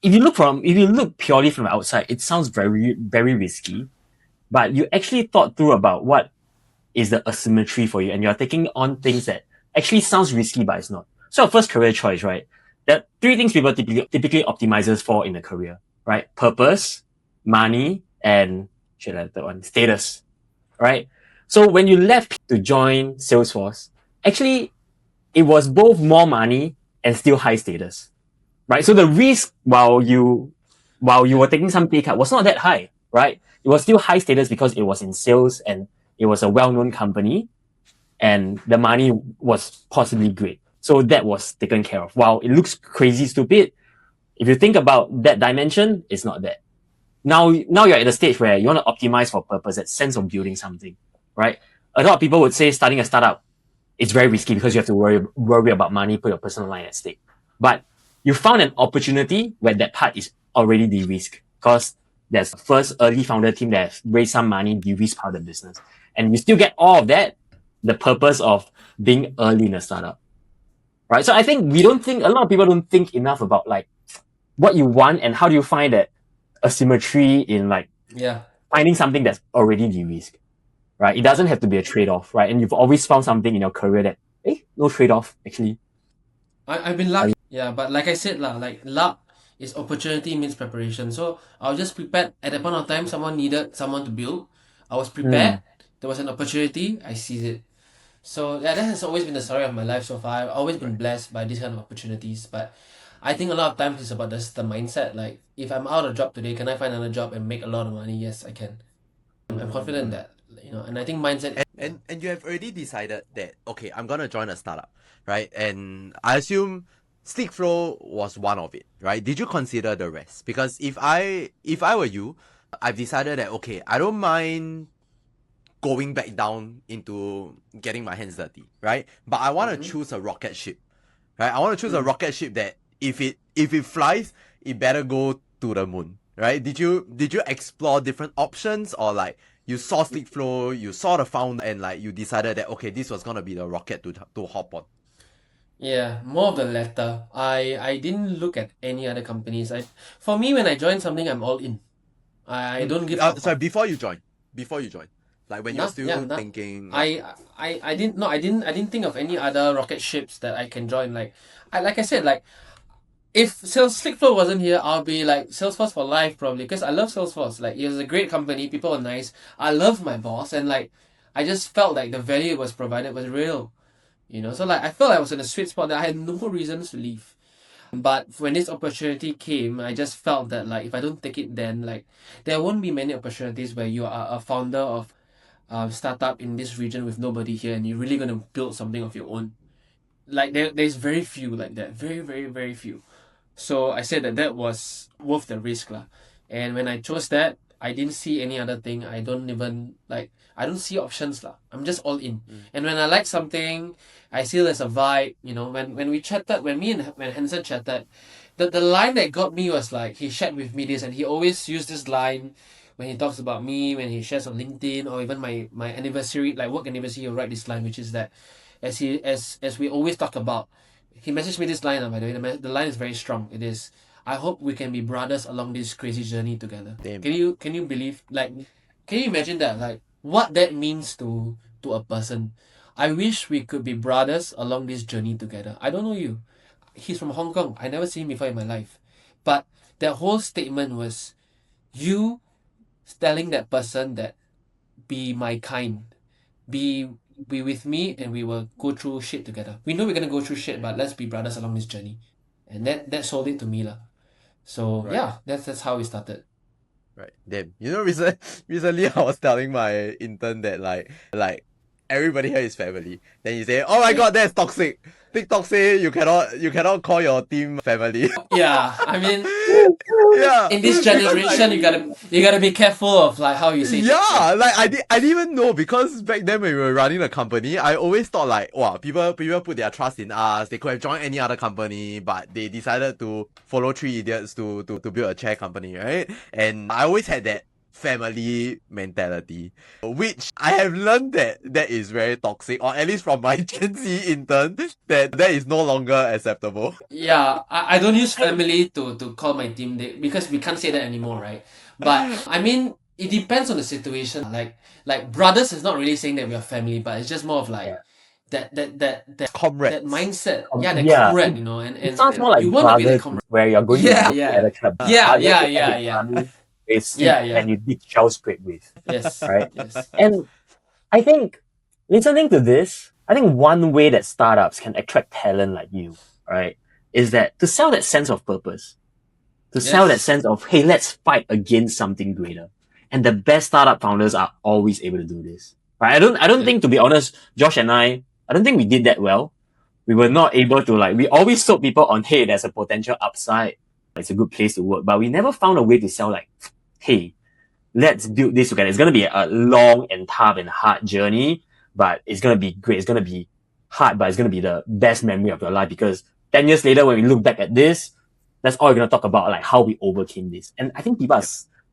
if you look purely from the outside, it sounds very, very risky. But you actually thought through about what is the asymmetry for you, and you're taking on things that actually sounds risky, but it's not. So first career choice, right? There are three things people typically optimizes for in a career, right? Purpose, money, and the third one, status, right? So when you left to join Salesforce, actually it was both more money and still high status, right? So the risk while you were taking some pay cut was not that high, right? It was still high status because it was in sales and it was a well-known company and the money was possibly great. So that was taken care of. While it looks crazy stupid, if you think about that dimension, it's not that. Now you're at the stage where you want to optimize for purpose, that sense of building something, right? A lot of people would say starting a startup, it's very risky because you have to worry about money, put your personal life at stake. But you found an opportunity where that part is already de-risked because there's the first early founder team that has raised some money, de-risked part of the business. And you still get all of that, the purpose of being early in a startup, right? So I think a lot of people don't think enough about like what you want and how do you find that asymmetry in like finding something that's already de-risked, right? It doesn't have to be a trade-off, right? And you've always found something in your career that, no trade-off actually. I've been lucky. Yeah, but like I said, like luck is opportunity means preparation. So I was just prepared. At that point of time, someone needed someone to build. I was prepared. There was an opportunity. I seized it. So yeah, that has always been the story of my life so far. I've always been blessed by these kind of opportunities. But I think a lot of times it's about just the mindset. Like, if I'm out of job today, can I find another job and make a lot of money? Yes, I can. I'm confident that, and I think mindset. And you have already decided that, okay, I'm gonna join a startup, right? And I assume Stickflow was one of it, right? Did you consider the rest? Because if I were you, I've decided that, okay, I don't mind going back down into getting my hands dirty, right? But I want to choose a rocket ship, right? I want to choose a rocket ship that if it flies, it better go to the moon, right? Did you explore different options, or like you saw Stickflow, you saw the founder, and like you decided that, okay, this was gonna be the rocket to hop on? Yeah, more of the latter. I didn't look at any other companies. For me, when I join something, I'm all in. I don't give up. Sorry, before you join, like when you're still thinking. I didn't think of any other rocket ships that I can join. Like I said, like, if Stickflow wasn't here, I'll be like Salesforce for life probably, because I love Salesforce. Like, it was a great company, people are nice. I love my boss, and like I just felt like the value it was provided was real. So like I felt I was in a sweet spot that I had no reasons to leave. But when this opportunity came, I just felt that, like, if I don't take it, then like there won't be many opportunities where you are a founder of startup in this region with nobody here, and you're really gonna build something of your own. Like, there's very few like that, very very very few. So I said that was worth the risk lah. And when I chose that, I didn't see any other thing. I don't see options lah. I'm just all in. And when I like something, I feel there's a vibe. When we chatted, when Hansen chatted, the line that got me was like, he shared with me this, and he always used this line when he talks about me, when he shares on LinkedIn, or even my anniversary, like work anniversary, he'll write this line, which is that, as we always talk about, he messaged me this line, by the way. The line is very strong. It is, I hope we can be brothers along this crazy journey together. Damn. Can you believe, like, can you imagine that, like, what that means to a person? I wish we could be brothers along this journey together. I don't know you. He's from Hong Kong. I never seen him before in my life. But that whole statement was you telling that person that, be my kind. Be with me, and we will go through shit together. We know we're gonna go through shit, but let's be brothers along this journey. And that sold it to me lah. So Right. yeah, that's how we started. Right. Damn. Recently I was telling my intern that like everybody here is family. Then he say, "Oh my god, that's toxic. TikTok say you cannot call your team family." Yeah, I mean, Yeah. in this generation, you gotta be careful of like how you say. Yeah, like I didn't even know, because back then when we were running the company, I always thought like, wow, people put their trust in us. They could have joined any other company, but they decided to follow three idiots to build a chair company, right? And I always had that family mentality, which I have learned that is very toxic, or at least from my Gen Z intern, that is no longer acceptable. Yeah, I don't use family to call my team, because we can't say that anymore, right? But I mean, it depends on the situation. Like brothers is not really saying that we are family, but it's just more of like that Comrades. that mindset. Yeah. That comrade, and It sounds more like you want to be that brothers, comrade. where you're going Yeah, to yeah. at a club. Yeah, You have to yeah, have yeah. family, they sit Yeah, yeah. and you dig shell scrape with. Yes, Right. yes. And I think, listening to this, I think one way that startups can attract talent like you, right, is that to sell that sense of purpose, to sell that Yes. sense of, hey, let's fight against something greater. And the best startup founders are always able to do this, right? I don't think, to be honest, Josh and I don't think we did that well. We were not able to, like, we always sold people on, hey, there's a potential upside. It's a good place to work. But we never found a way to sell, like, hey, let's build this together. It's going to be a long and tough and hard journey, but it's going to be great. It's going to be hard, but it's going to be the best memory of your life, because 10 years later, when we look back at this, that's all you're going to talk about, like how we overcame this. And I think people are,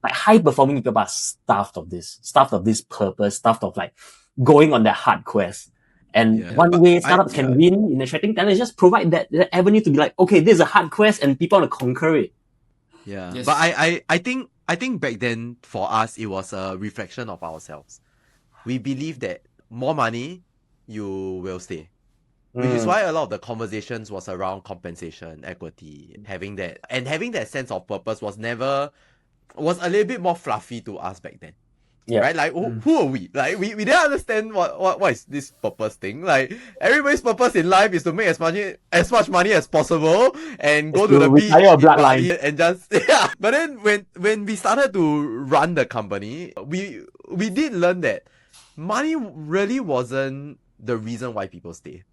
like, high performing people are starved of this purpose, starved of like going on that hard quest. And one way startups can win in attracting talent is just provide that avenue to be like, okay, this is a hard quest and people want to conquer it. Yeah. Yes. But I think back then for us it was a reflection of ourselves. We believe that more money, you will stay. Which is why a lot of the conversations was around compensation, equity, having that sense of purpose was a little bit more fluffy to us back then. Yeah. Right? Like who are we? Like we didn't understand what is this purpose thing. Like everybody's purpose in life is to make as much money as possible and go to the beach retire your in bloodline. Bali and just yeah. But then when we started to run the company, we did learn that money really wasn't the reason why people stay.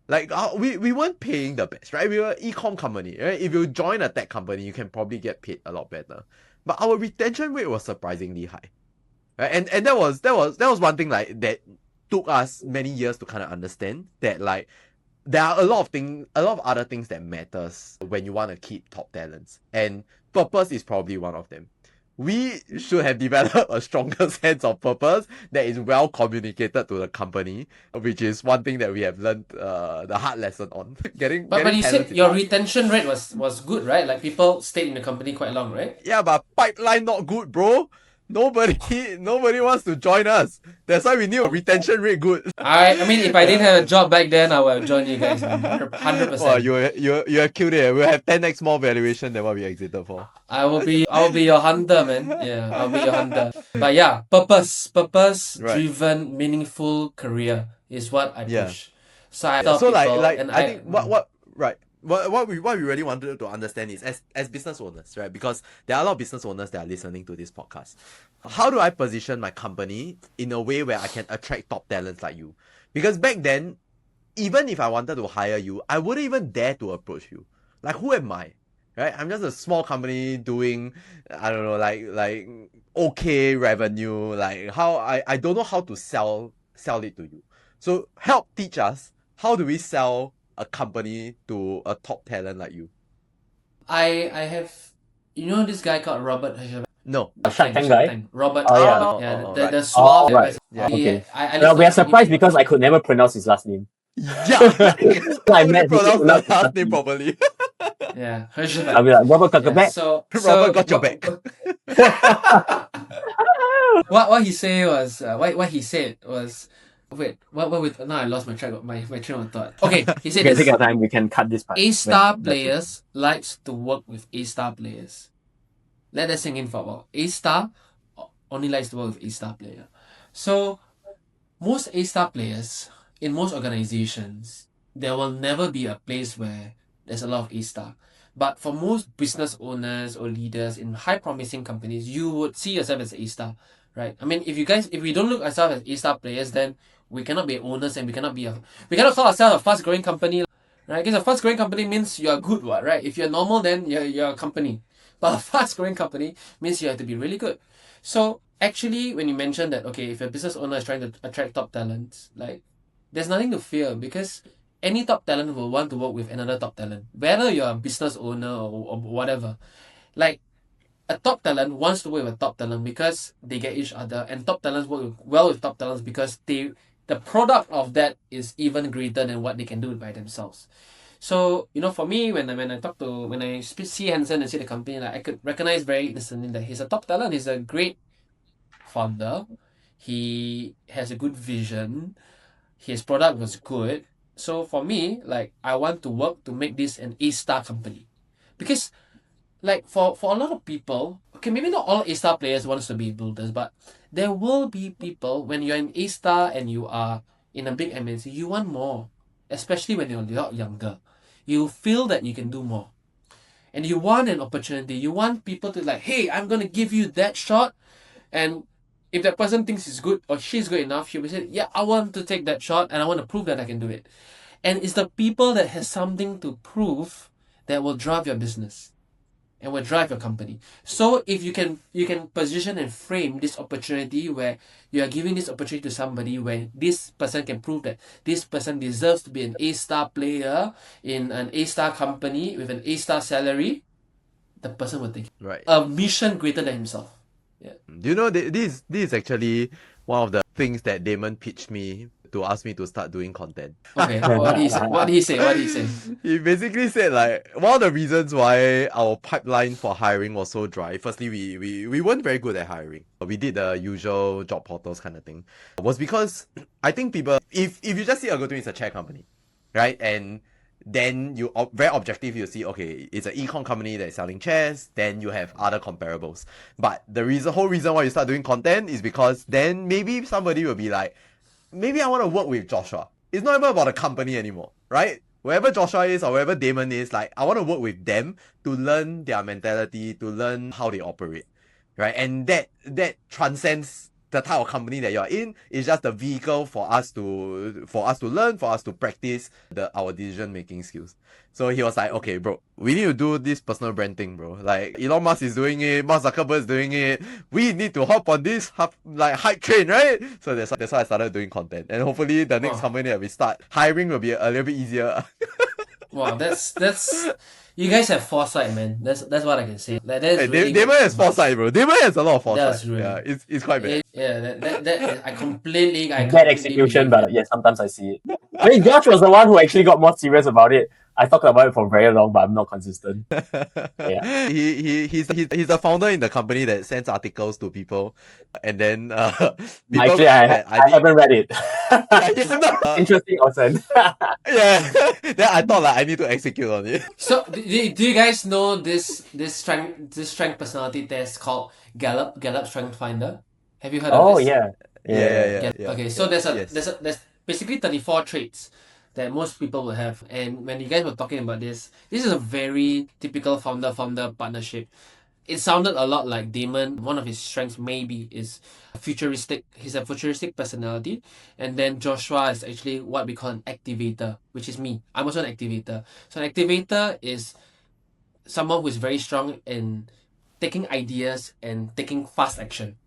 Like we weren't paying the best, right? We were an e-com company, right? If you join a tech company, you can probably get paid a lot better. But our retention rate was surprisingly high. Right? And that was one thing like that took us many years to kind of understand that like there are a lot of other things that matters when you want to keep top talents. And purpose is probably one of them. We should have developed a stronger sense of purpose that is well communicated to the company, which is one thing that we have learned the hard lesson on. But you said your retention rate was good, right? Like people stayed in the company quite long, right? Yeah, but pipeline not good, bro. Nobody wants to join us. That's why we need a retention rate good. I mean, if I didn't have a job back then, I would have joined you guys, 100%. Well, you have killed it. We'll have 10x more valuation than what we exited for. I will be your hunter, man. Yeah, I'll be your hunter. But yeah, purpose driven, meaningful career is what I push. So I tell people, I think what we really wanted to understand is as business owners, right? Because there are a lot of business owners that are listening to this podcast. How do I position my company in a way where I can attract top talents like you? Because back then, even if I wanted to hire you, I wouldn't even dare to approach you. Like, who am I? Right? I'm just a small company doing, I don't know, like okay revenue. Like how I don't know how to sell it to you. So help teach us, how do we sell a company to a top talent like you? I have, this guy called Robert. No. Shark Tank guy? Robert. Oh, yeah. The suave. Right. Yeah. Okay. I We are surprised because I could never pronounce his last name. Yeah. I met pronounce the last name properly. Yeah. I'll be like, Robert Cuckerback. Robert got your back. What he said was what he said was, wait, now I lost my train of thought. Okay, he said take our time, we can cut this part. A-star players likes to work with A-star players. Let that sink in for a while. A-star only likes to work with A-star player. So most A-star players in most organizations, there will never be a place where there's a lot of A-star. But for most business owners or leaders in high promising companies, you would see yourself as A-star, right? I mean, if we don't look ourselves as A-star players, then we cannot be owners and we cannot call ourselves a fast growing company, right? Because a fast growing company means you're good, right? If you're normal, then you're a company. But a fast growing company means you have to be really good. So actually, when you mention that, okay, if a business owner is trying to attract top talents, like, there's nothing to fear, because any top talent will want to work with another top talent, whether you're a business owner or whatever. Like, a top talent wants to work with a top talent because they get each other, and top talents work well with top talents because the product of that is even greater than what they can do by themselves. So, for me, when I see Hansen and see the company, like, I could recognize very instantly that he's a top talent. He's a great founder. He has a good vision. His product was good. So for me, like, I want to work to make this an A-star company. Because, like, for a lot of people, okay, maybe not all A-star players wants to be builders, but there will be people, when you're an A-star and you are in a big MNC, you want more. Especially when you're a lot younger. You feel that you can do more. And you want an opportunity. You want people to like, hey, I'm going to give you that shot. And if that person thinks he's good or she's good enough, she'll be saying, yeah, I want to take that shot and I want to prove that I can do it. And it's the people that has something to prove that will drive your business and will drive your company. So if you can position and frame this opportunity where you are giving this opportunity to somebody where this person can prove that this person deserves to be an A-star player in an A-star company with an A-star salary, the person will take right. A mission greater than himself. Yeah. Do you know, this is actually one of the things that Damon pitched me to ask me to start doing content. Okay, what did he say? He basically said, like, one of the reasons why our pipeline for hiring was so dry, firstly, we weren't very good at hiring. We did the usual job portals kind of thing. Was because I think people, if you just see a go to it's a chair company, right? And then you very objective, you see, okay, it's an econ company that's selling chairs, then you have other comparables. But the whole reason why you start doing content is because then maybe somebody will be like, maybe I want to work with Joshua. It's not even about the company anymore, right? Wherever Joshua is or wherever Damon is, like, I want to work with them to learn their mentality, to learn how they operate, right? And that transcends the type of company that you're in. It's just a vehicle for us to learn, for us to practice our decision making skills. So he was like, okay, bro, we need to do this personal brand thing, bro. Like, Elon Musk is doing it, Mark Zuckerberg is doing it. We need to hop on this hype train, right? So that's why I started doing content. And hopefully the next company that we start hiring will be a little bit easier. Wow, that's you guys have foresight, man. That's what I can say. Like, that is really Damon has foresight, bro. Damon has a lot of foresight. That's really, yeah, it's quite bad. that I completely Bad execution, but yeah, sometimes I see it. I mean, Josh was the one who actually got more serious about it. I talked about it for very long, but I'm not consistent. Yeah. He's the founder in the company that sends articles to people, and then people, Actually, I haven't read it. Interesting option. Yeah. Then I thought like I need to execute on it. So do you guys know this strength personality test called Gallup Strength Finder? Have you heard of this? Yeah. Okay, so there's basically 34 traits that most people will have, and when you guys were talking about this is a very typical founder partnership. It sounded a lot like Damon. One of his strengths maybe is futuristic. He's a futuristic personality, and then Joshua is actually what we call an activator, which is me. I'm also an activator. So an activator is someone who is very strong in taking ideas and taking fast action,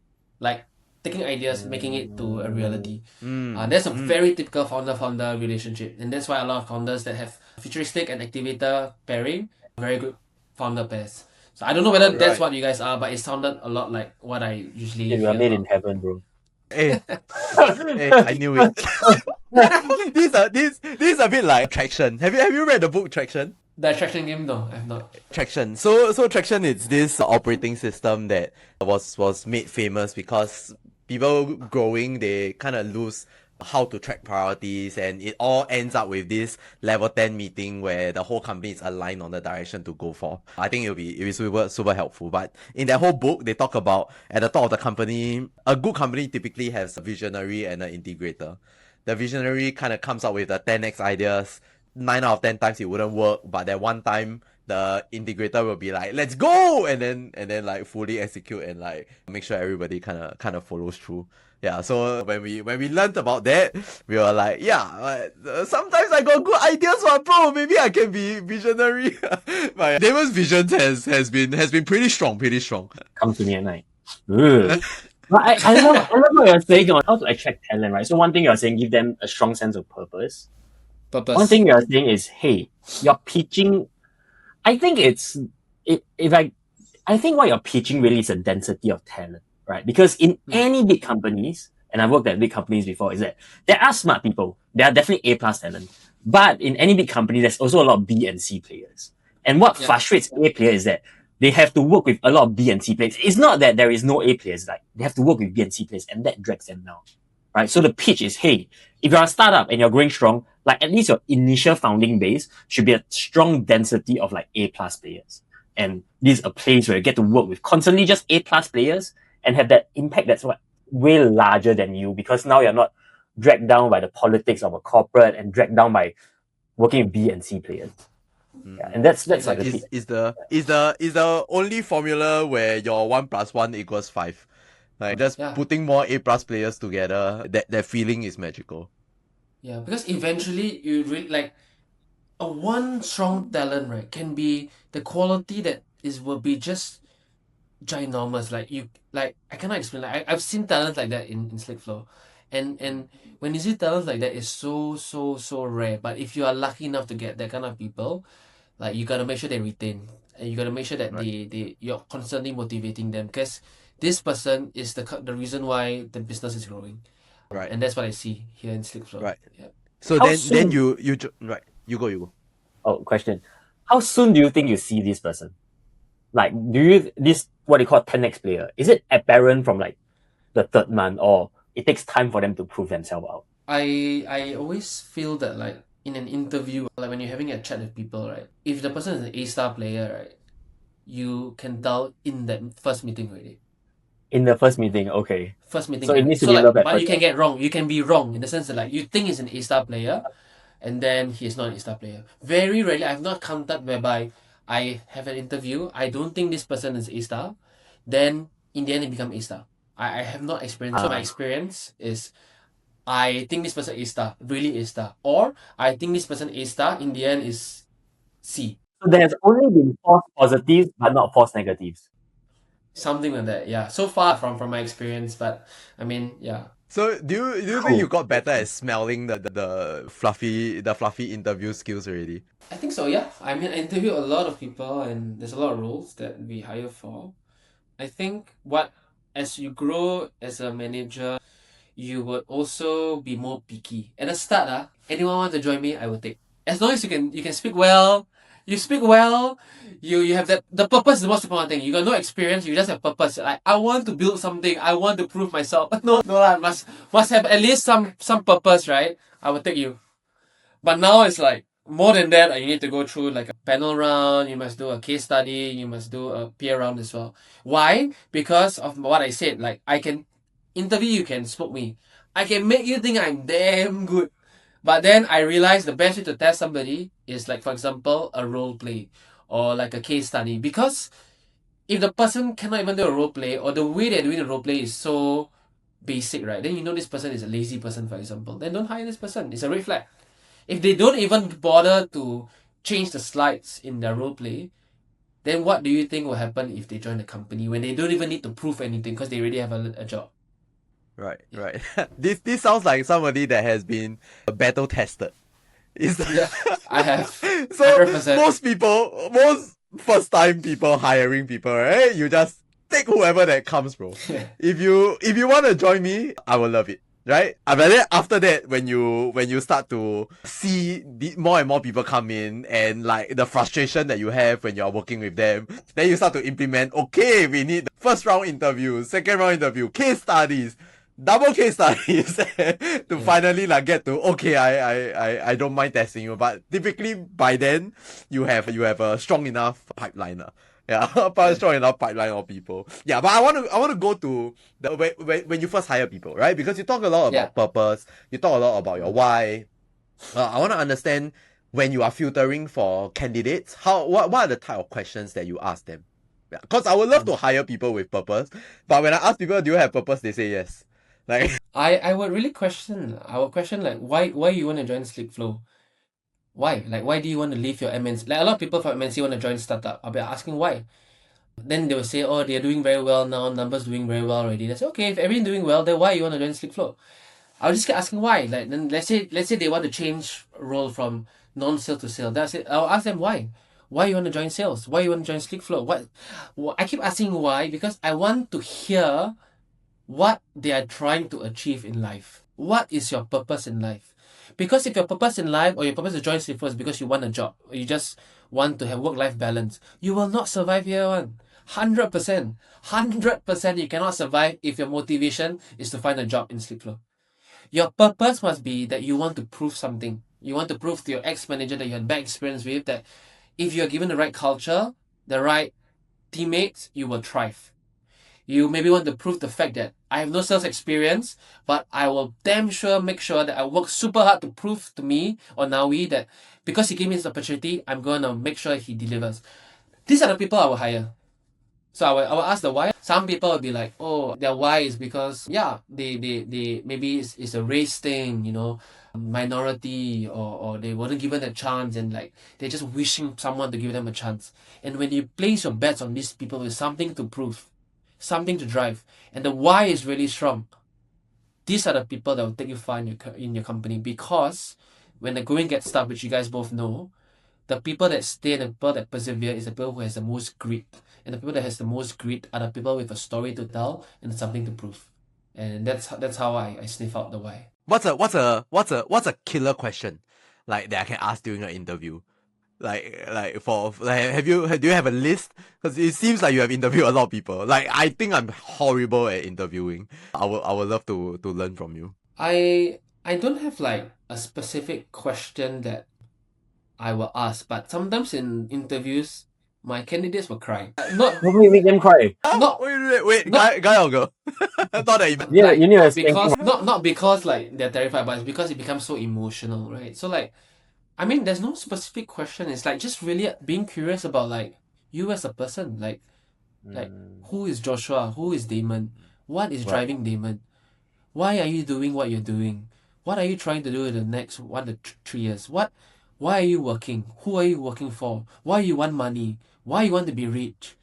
like taking ideas, making it to a reality. That's a very typical founder relationship, and that's why a lot of founders that have futuristic and activator pairing are very good founder pairs. So I don't know whether that's what you guys are, but it sounded a lot like what I usually. You are made in heaven, bro. Hey, I knew it. This is a bit like Traction. Have you read the book Traction? The Traction game? No, I have not. Traction. So Traction is this operating system that was made famous because people growing, they kind of lose how to track priorities, and it all ends up with this level 10 meeting where the whole company is aligned on the direction to go for. I think it'll be super helpful. But in that whole book, they talk about at the top of the company, a good company typically has a visionary and an integrator. The visionary kind of comes up with the 10x ideas. 9 out of 10 times it wouldn't work, but that one time the integrator will be like, let's go, and then like fully execute and like make sure everybody kind of follows through. Yeah, so when we learned about that, we were like, sometimes I got good ideas, bro. Maybe I can be visionary. But Damon's visions has been pretty strong. Come to me at night. But I love what you're saying on how to attract talent, right? So one thing you're saying, give them a strong sense of purpose. One thing you're saying is, hey, you're pitching. I think I think what you're pitching really is a density of talent, right? Because in any big companies, and I've worked at big companies before, is that there are smart people. There are definitely A+ talent. But in any big company, there's also a lot of B and C players. And what frustrates A players is that they have to work with a lot of B and C players. It's not that there is no A players, like they have to work with B and C players, and that drags them down. Right? So the pitch is, hey, if you're a startup and you're growing strong, like at least your initial founding base should be a strong density of like A+ players. And this is a place where you get to work with constantly just A+ players and have that impact that's way larger than you, because now you're not dragged down by the politics of a corporate and dragged down by working with B and C players. Yeah, and that's like is the only formula where your 1 + 1 = 5. Like just putting more A+ players together, that feeling is magical. Yeah, because eventually you really like a one strong talent, right? Can be the quality that will be just ginormous. Like I cannot explain. Like I've seen talent like that in Slickflow, and when you see talent like that, it's so rare. But if you are lucky enough to get that kind of people, like you gotta make sure they retain, and you gotta make sure that you're constantly motivating them, because this person is the reason why the business is growing. Right. And that's what I see here in Slickflow. Right. Yeah. So then you right. You go. Oh, question. How soon do you think you see this person? Like, this what they call 10x player, is it apparent from like the 3rd month, or it takes time for them to prove themselves out? I always feel that like in an interview, like when you're having a chat with people, right? If the person is an A-star player, right, you can tell in that first meeting already. In the first meeting, okay. First meeting. So it needs to So be like, love at but first you can sight. get wrong. You can be wrong in the sense that like you think he's an A-star player, and then he's not an A-star player. Very rarely, I've not counted whereby I have an interview, I don't think this person is A-star, then in the end it become A-star. I have not experienced. So my experience is I think this person A-star, really A-star, or I think this person A-star, in the end is C. So there's only been false positives, but not false negatives. Something like that, yeah. So far from my experience, but I mean, yeah. So do you think you got better at smelling the fluffy interview skills already? I think so, yeah. I mean, I interview a lot of people, and there's a lot of roles that we hire for. I think as you grow as a manager, you would also be more picky. At the start, anyone want to join me, I will take. As long as you can speak well, you have that. The purpose is the most important thing. You got no experience, you just have purpose. Like, I want to build something, I want to prove myself. No, lah, must have at least some purpose, right? I will take you. But now it's like more than that. You need to go through like a panel round. You must do a case study. You must do a peer round as well. Why? Because of what I said. Like, I can interview you, can smoke me. I can make you think I'm damn good. But then I realized the best way to test somebody is like, for example, a role play or like a case study. Because if the person cannot even do a role play, or the way they're doing the role play is so basic, right? Then you know this person is a lazy person, for example. Then don't hire this person. It's a red flag. If they don't even bother to change the slides in their role play, then what do you think will happen if they join the company when they don't even need to prove anything because they already have a job? Right, right. This sounds like somebody that has been battle tested. Yeah, I have. So 100%. most first time people hiring people, right? You just take whoever that comes, bro. If you want to join me, I will love it. Right? But then after that, when you start to see more and more people come in, and like the frustration that you have when you're working with them, then you start to implement, okay, we need the first round interview, second round interview, case studies, double case studies to finally like get to, okay, I don't mind testing you. But typically by then you have a strong enough pipeline. Yeah, probably strong enough pipeline of people. Yeah, but I want to go to the when you first hire people, right? Because you talk a lot about purpose, you talk a lot about your why. I want to understand when you are filtering for candidates, what are the type of questions that you ask them? Yeah, because I would love to hire people with purpose, but when I ask people, do you have purpose? They say yes. Like I would really question. I would question like why you want to join Slick Flow? Why? Like, why do you want to leave your MNC? Like, a lot of people from MNC want to join startup. I'll be asking why. Then they will say, oh, they're doing very well now, numbers doing very well already. They say, okay, if everything doing well, then why you want to join Slick Flow? I'll just keep asking why. Like, then let's say they want to change role from non-sales to sales. That's it. I'll ask them why. Why you want to join sales? Why you want to join Slick Flow? I keep asking why because I want to hear what they are trying to achieve in life. What is your purpose in life? Because if your purpose in life or your purpose to join Salesforce is because you want a job or you just want to have work-life balance, you will not survive year one. 100%. 100% you cannot survive if your motivation is to find a job in Sleepflow. Your purpose must be that you want to prove something. You want to prove to your ex-manager that you had bad experience with that if you're given the right culture, the right teammates, you will thrive. You maybe want to prove the fact that I have no sales experience, but I will damn sure make sure that I work super hard to prove to me or Nawi that because he gave me this opportunity, I'm going to make sure he delivers. These are the people I will hire. So I will ask the why. Some people will be like, oh, their why is because, yeah, they maybe it's a race thing, minority or they weren't given a chance and like they're just wishing someone to give them a chance. And when you place your bets on these people with something to prove, something to drive, and the why is really strong, these are the people that will take you far in your company because when the going gets tough, which you guys both know, the people that stay and the people that persevere is the people who has the most grit. And the people that has the most grit are the people with a story to tell and something to prove. And that's how I sniff out the why. What's a killer question like that I can ask during an interview? Do you have a list? Because it seems like you have interviewed a lot of people. Like I think I'm horrible at interviewing. I would love to learn from you. I I don't have like a specific question that I will ask, but sometimes in interviews, my candidates will cry. Not Nobody make them cry. not Wait, not guy or girl? Not that even. Yeah, like you need a not spanking. because not because like they're terrified, but it's because it becomes so emotional, right? So like, I mean, there's no specific question. It's like just really being curious about like you as a person, like who is Joshua, who is Damon, what is Right. driving Damon, why are you doing what you're doing, what are you trying to do in the next 1 to 3 years, why are you working, who are you working for, why you want money, why you want to be rich,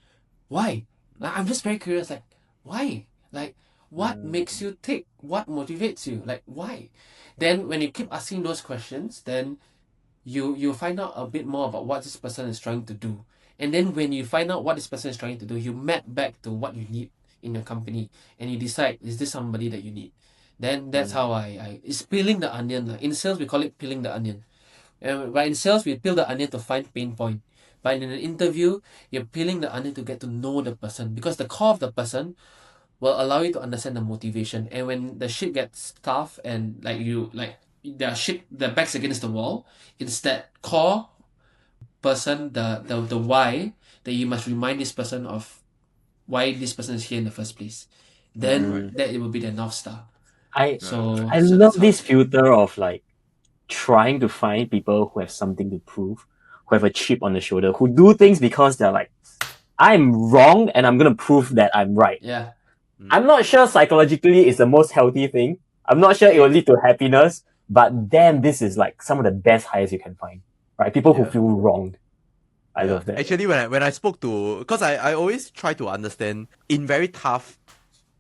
why? Like, I'm just very curious, like, why? Like, what makes you tick? What motivates you? Like, why? Then when you keep asking those questions, then you find out a bit more about what this person is trying to do. And then when you find out what this person is trying to do, you map back to what you need in your company and you decide, is this somebody that you need? Then that's how I it's peeling the onion. In sales we call it peeling the onion. But in sales we peel the onion to find pain point. But in an interview, you're peeling the onion to get to know the person because the core of the person will allow you to understand the motivation. And when the shit gets tough and the back's against the wall, it's that core person, the why, that you must remind this person of why this person is here in the first place. Then that it will be the North Star. I So I so love that's how this filter of like trying to find people who have something to prove, who have a chip on the shoulder, who do things because they're like, I'm wrong and I'm gonna prove that I'm right. yeah. I'm not sure psychologically it's the most healthy thing. I'm not sure it will lead to happiness, but damn, this is like some of the best hires you can find. Right? People who Yeah. feel wronged. I Yeah. love that. Actually, when I spoke to, because I always try to understand in very tough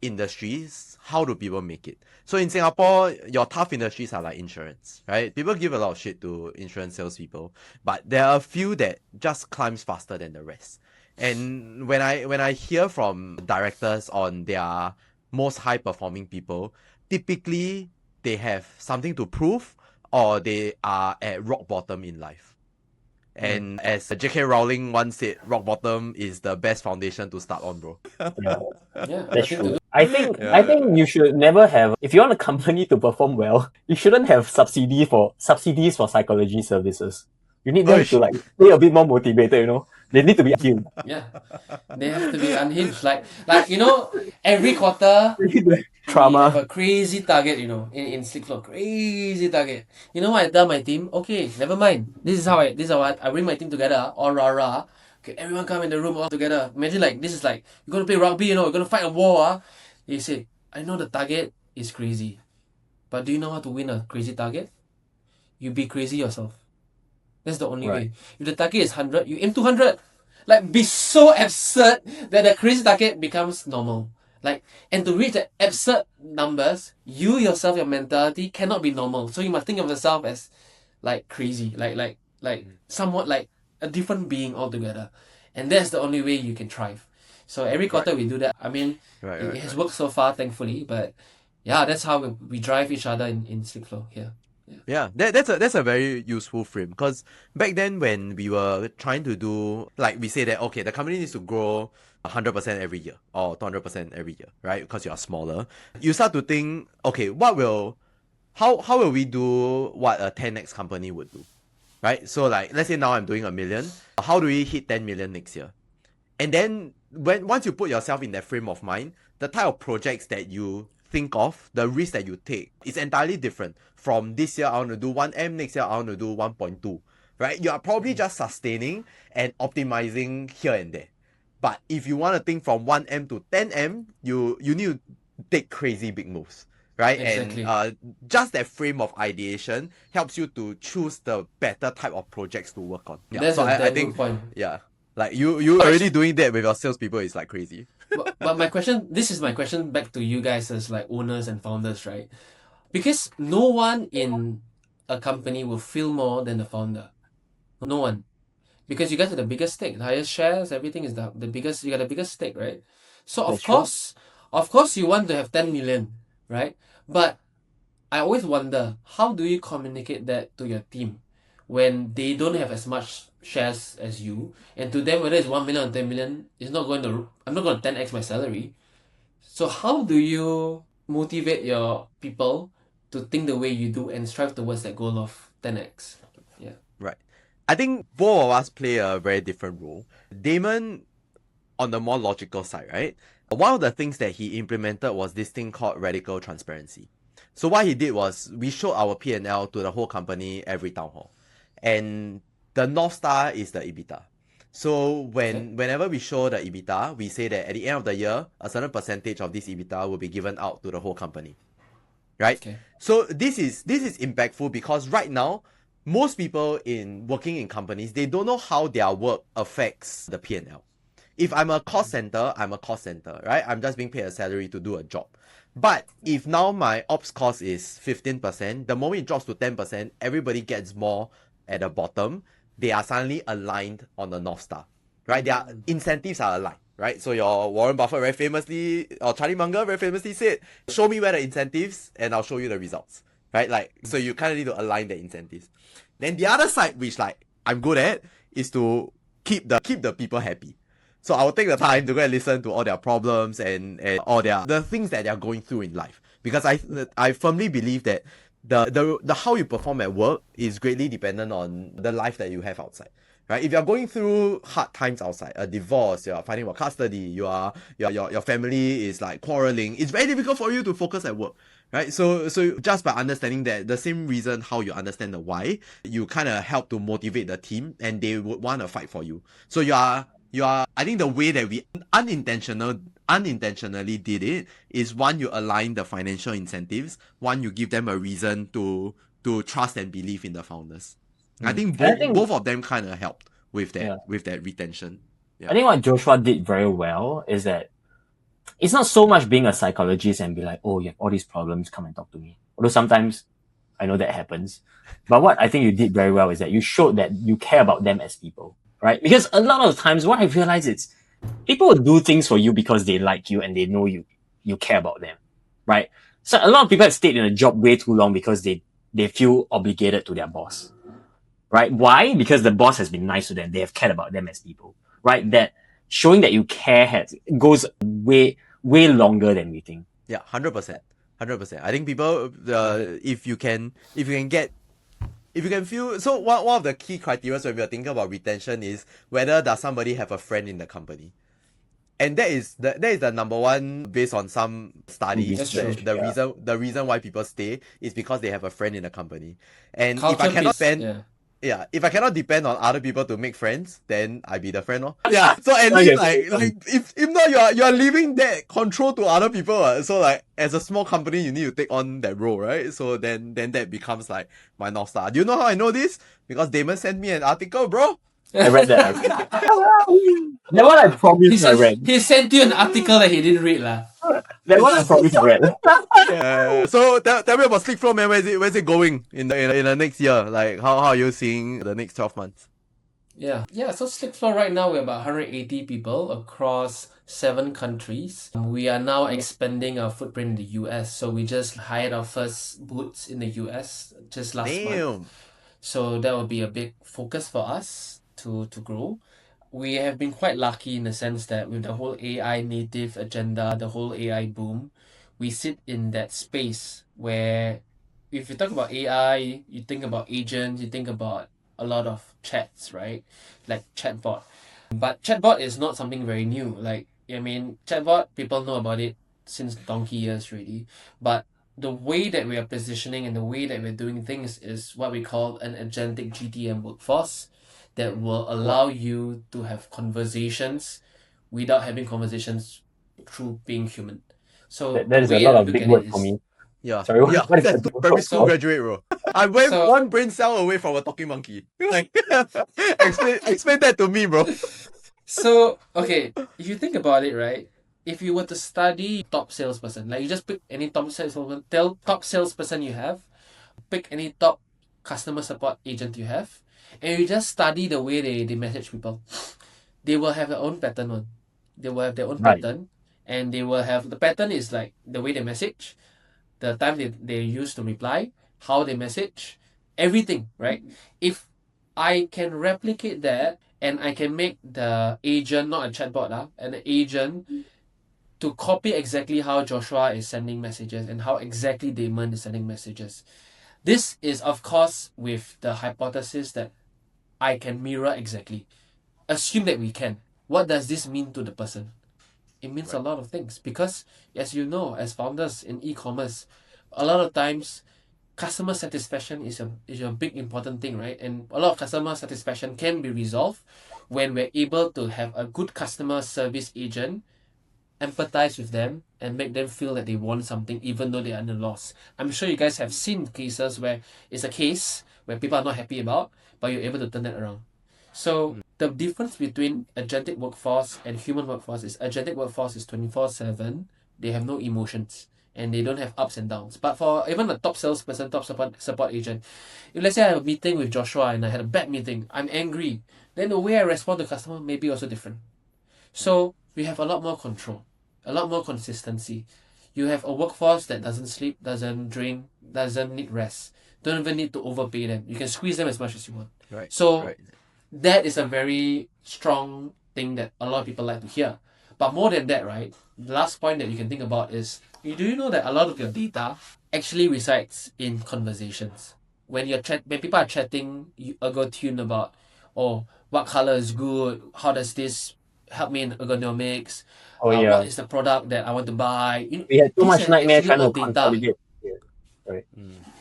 industries, how do people make it? So in Singapore, your tough industries are like insurance, right? People give a lot of shit to insurance salespeople, but there are a few that just climbs faster than the rest. And when I hear from directors on their most high performing people, typically they have something to prove or they are at rock bottom in life. And as J.K. Rowling once said, rock bottom is the best foundation to start on, bro. Yeah, Yeah. that's Nothing to true. do. I think you should never have, if you want a company to perform well, you shouldn't have subsidies for psychology services. You need them to like stay a bit more motivated, you know. They need to be tuned. Yeah. They have to be unhinged. Like every quarter we have Trauma. a crazy target, in Slickflow. Crazy target. You know what I tell my team? Okay, never mind. This is how I bring my team together, all rah. Okay, everyone come in the room all together. Imagine like this is like you're gonna play rugby, you're gonna fight a war. You say, I know the target is crazy. But do you know how to win a crazy target? You be crazy yourself. That's the only Right. way. If the target is 100, you aim 200. Like, be so absurd that the crazy target becomes normal. Like, and to reach the absurd numbers, you yourself, your mentality cannot be normal. So you must think of yourself as like crazy, like somewhat like a different being altogether. And that's the only way you can thrive. So every quarter we do that. I mean, it has worked so far, thankfully. But yeah, that's how we drive each other in Slickflow here. Yeah, that's a very useful frame because back then when we were trying to do, like we say that, okay, the company needs to grow 100% every year or 200% every year, right? Because you are smaller. You start to think, okay, how will we do what a 10x company would do, right? So like, let's say now I'm doing 1 million. How do we hit 10 million next year? And then once you put yourself in that frame of mind, the type of projects that you think of, the risk that you take is entirely different. From this year I want to do 1M, next year I want to do 1.2, right? You are probably just sustaining and optimizing here and there. But if you want to think from 1M to 10M, you need to take crazy big moves, right? Exactly. And just that frame of ideation helps you to choose the better type of projects to work on. Yeah, That's so a I damn think good point. yeah, like you already doing that with your salespeople is like crazy. But this is my question back to you guys as like owners and founders, right? Because no one in a company will feel more than the founder. No one. Because you guys are the biggest stake, the highest shares, everything is the biggest, you got the biggest stake, right? So That's true. of course you want to have 10 million, right? But I always wonder, how do you communicate that to your team when they don't have as much shares as you, and to them whether it's 1 million or 10 million, I'm not going to 10x my salary. So how do you motivate your people to think the way you do and strive towards that goal of 10x. Yeah. Right. I think both of us play a very different role. Damon, on the more logical side, right? One of the things that he implemented was this thing called radical transparency. So what he did was we showed our P&L to the whole company every town hall. And the North Star is the EBITDA. So whenever we show the EBITDA, we say that at the end of the year, a certain percentage of this EBITDA will be given out to the whole company. Right? Okay. So this is impactful because right now, most people working in companies, they don't know how their work affects the P&L. If I'm a cost center, I'm a cost center, right? I'm just being paid a salary to do a job. But if now my ops cost is 15%, the moment it drops to 10%, everybody gets more at the bottom. They are suddenly aligned on the North Star, right? Their incentives are aligned, right? So your Warren Buffett very famously, or Charlie Munger very famously said, show me where the incentives and I'll show you the results, right? Like, so you kind of need to align the incentives. Then the other side, which like I'm good at, is to keep the people happy. So I will take the time to go and listen to all their problems and all the things that they are going through in life. Because I firmly believe that the how you perform at work is greatly dependent on the life that you have outside. Right? If you're going through hard times outside, a divorce, you're fighting for custody, your family is like quarreling, it's very difficult for you to focus at work. Right? So just by understanding that, the same reason how you understand the why, you kind of help to motivate the team and they would want to fight for you. So you are, I think the way that we unintentionally did it is, one, you align the financial incentives, one, you give them a reason to trust and believe in the founders. I think both of them kind of helped with that retention. Yeah. I think what Joshua did very well is that it's not so much being a psychologist and be like, oh, you have all these problems, come and talk to me. Although sometimes I know that happens. But what I think you did very well is that you showed that you care about them as people, right? Because a lot of times what I realize is people will do things for you because they like you and they know you care about them, right? So a lot of people have stayed in a job way too long because they feel obligated to their boss, right? Why? Because the boss has been nice to them. They have cared about them as people, right? That showing that you care goes way longer than we think. Yeah, 100%. I think people, if you can feel, so one of the key criteria when we are thinking about retention is whether does somebody have a friend in the company. And that is the number one, based on some studies. The reason why people stay is because they have a friend in the company. And if I cannot depend on other people to make friends, then I be the friend, no? Yeah. So at least like if not you are leaving that control to other people. So like as a small company, you need to take on that role, right? So then that becomes like my North Star. Do you know how I know this? Because Damon sent me an article, bro. I read that. That one I promised I read. He sent you an article that he didn't read, lah. That one I promised I read. Yeah. So tell me about Slickflow, man. Where's it going in the next year? Like how are you seeing the next 12 months? Yeah. So Slickflow right now we're about 180 people across 7 countries. We are now expanding our footprint in the US. So we just hired our first boots in the US just last month. So that will be a big focus for us to grow. We have been quite lucky in the sense that with the whole AI native agenda, the whole AI boom, we sit in that space where if you talk about AI, you think about agents, you think about a lot of chats, right? Like chatbot. But chatbot is not something very new. Like, I mean, chatbot, people know about it since donkey years already. But the way that we are positioning and the way that we're doing things is what we call an agentic GTM workforce that will allow you to have conversations without having conversations through being human. So that is a lot of big words for me. Yeah. Sorry, what is that? Primary school graduate, bro. I went one brain cell away from a talking monkey. Like, explain that to me, bro. So, okay, if you think about it, right? If you were to study top salesperson, like you just pick any top salesperson you have, pick any top customer support agent you have, and you just study the way they message people, they will have their own pattern on. They will have their own pattern, and they will have, the pattern is like the way they message, the time they use to reply, how they message, everything, right? If I can replicate that and I can make the agent, not a chatbot, and the agent to copy exactly how Joshua is sending messages and how exactly Damon is sending messages. This is, of course, with the hypothesis that I can mirror exactly. Assume that we can. What does this mean to the person? It means a lot of things because, as you know, as founders in e-commerce, a lot of times customer satisfaction is a big important thing, right? And a lot of customer satisfaction can be resolved when we're able to have a good customer service agent empathize with them and make them feel that they want something even though they are in a loss. I'm sure you guys have seen cases where it's a case where people are not happy about, but you're able to turn it around. So the difference between agentic workforce and human workforce is agentic workforce is 24/7. They have no emotions and they don't have ups and downs. But for even a top salesperson, top support agent, if let's say I have a meeting with Joshua and I had a bad meeting, I'm angry, then the way I respond to customer may be also different. So we have a lot more control, a lot more consistency. You have a workforce that doesn't sleep, doesn't drain, doesn't need rest. Don't even need to overpay them. You can squeeze them as much as you want. Right. So right. that is a very strong thing that a lot of people like to hear. But more than that, right? The last point that you can think about is, do you know that a lot of your data actually resides in conversations? When when people are chatting, you go tune about, oh, what color is good? How does this help me in ergonomics? What is the product that I want to buy? We had too these much are nightmare actually trying all to data. consolidate. Yeah. Right.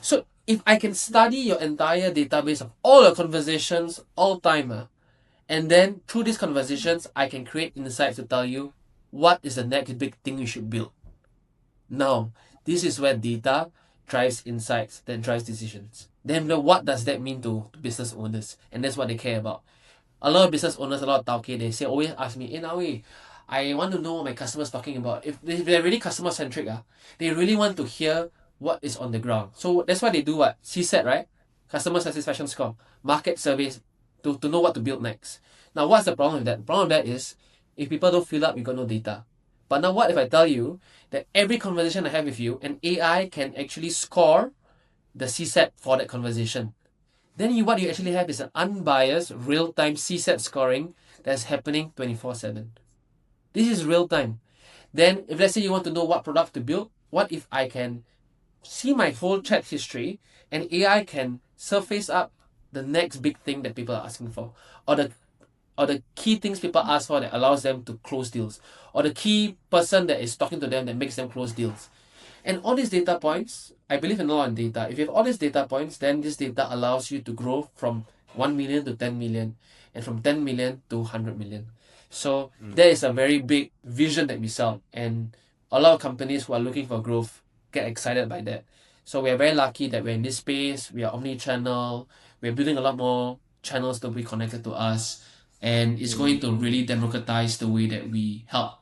So if I can study your entire database of all your conversations all time, and then through these conversations, I can create insights to tell you what is the next big thing you should build. Now, this is where data drives insights that drives decisions. Then what does that mean to business owners? And that's what they care about. A lot of business owners, a lot of tauke, they always ask me, Nawi, I want to know what my customers talking about. If they're really customer centric, they really want to hear what is on the ground. So that's why they do what? CSAT, right? Customer satisfaction score, market surveys to know what to build next. Now, what's the problem with that? The problem with that is if people don't fill up, you got no data. But now what if I tell you that every conversation I have with you, an AI can actually score the CSAT for that conversation? Then what you actually have is an unbiased, real-time CSAT scoring that's happening 24/7. This is real-time. Then, if let's say you want to know what product to build, what if I can see my whole chat history and AI can surface up the next big thing that people are asking for, or the key things people ask for that allows them to close deals, or the key person that is talking to them that makes them close deals. And all these data points, I believe in a lot in data. If you have all these data points, then this data allows you to grow from 1 million to 10 million and from 10 million to 100 million. So that is a very big vision that we sell. And a lot of companies who are looking for growth get excited by that. So we are very lucky that we're in this space. We are omni-channel. We're building a lot more channels to be connected to us. And it's going to really democratize the way that we help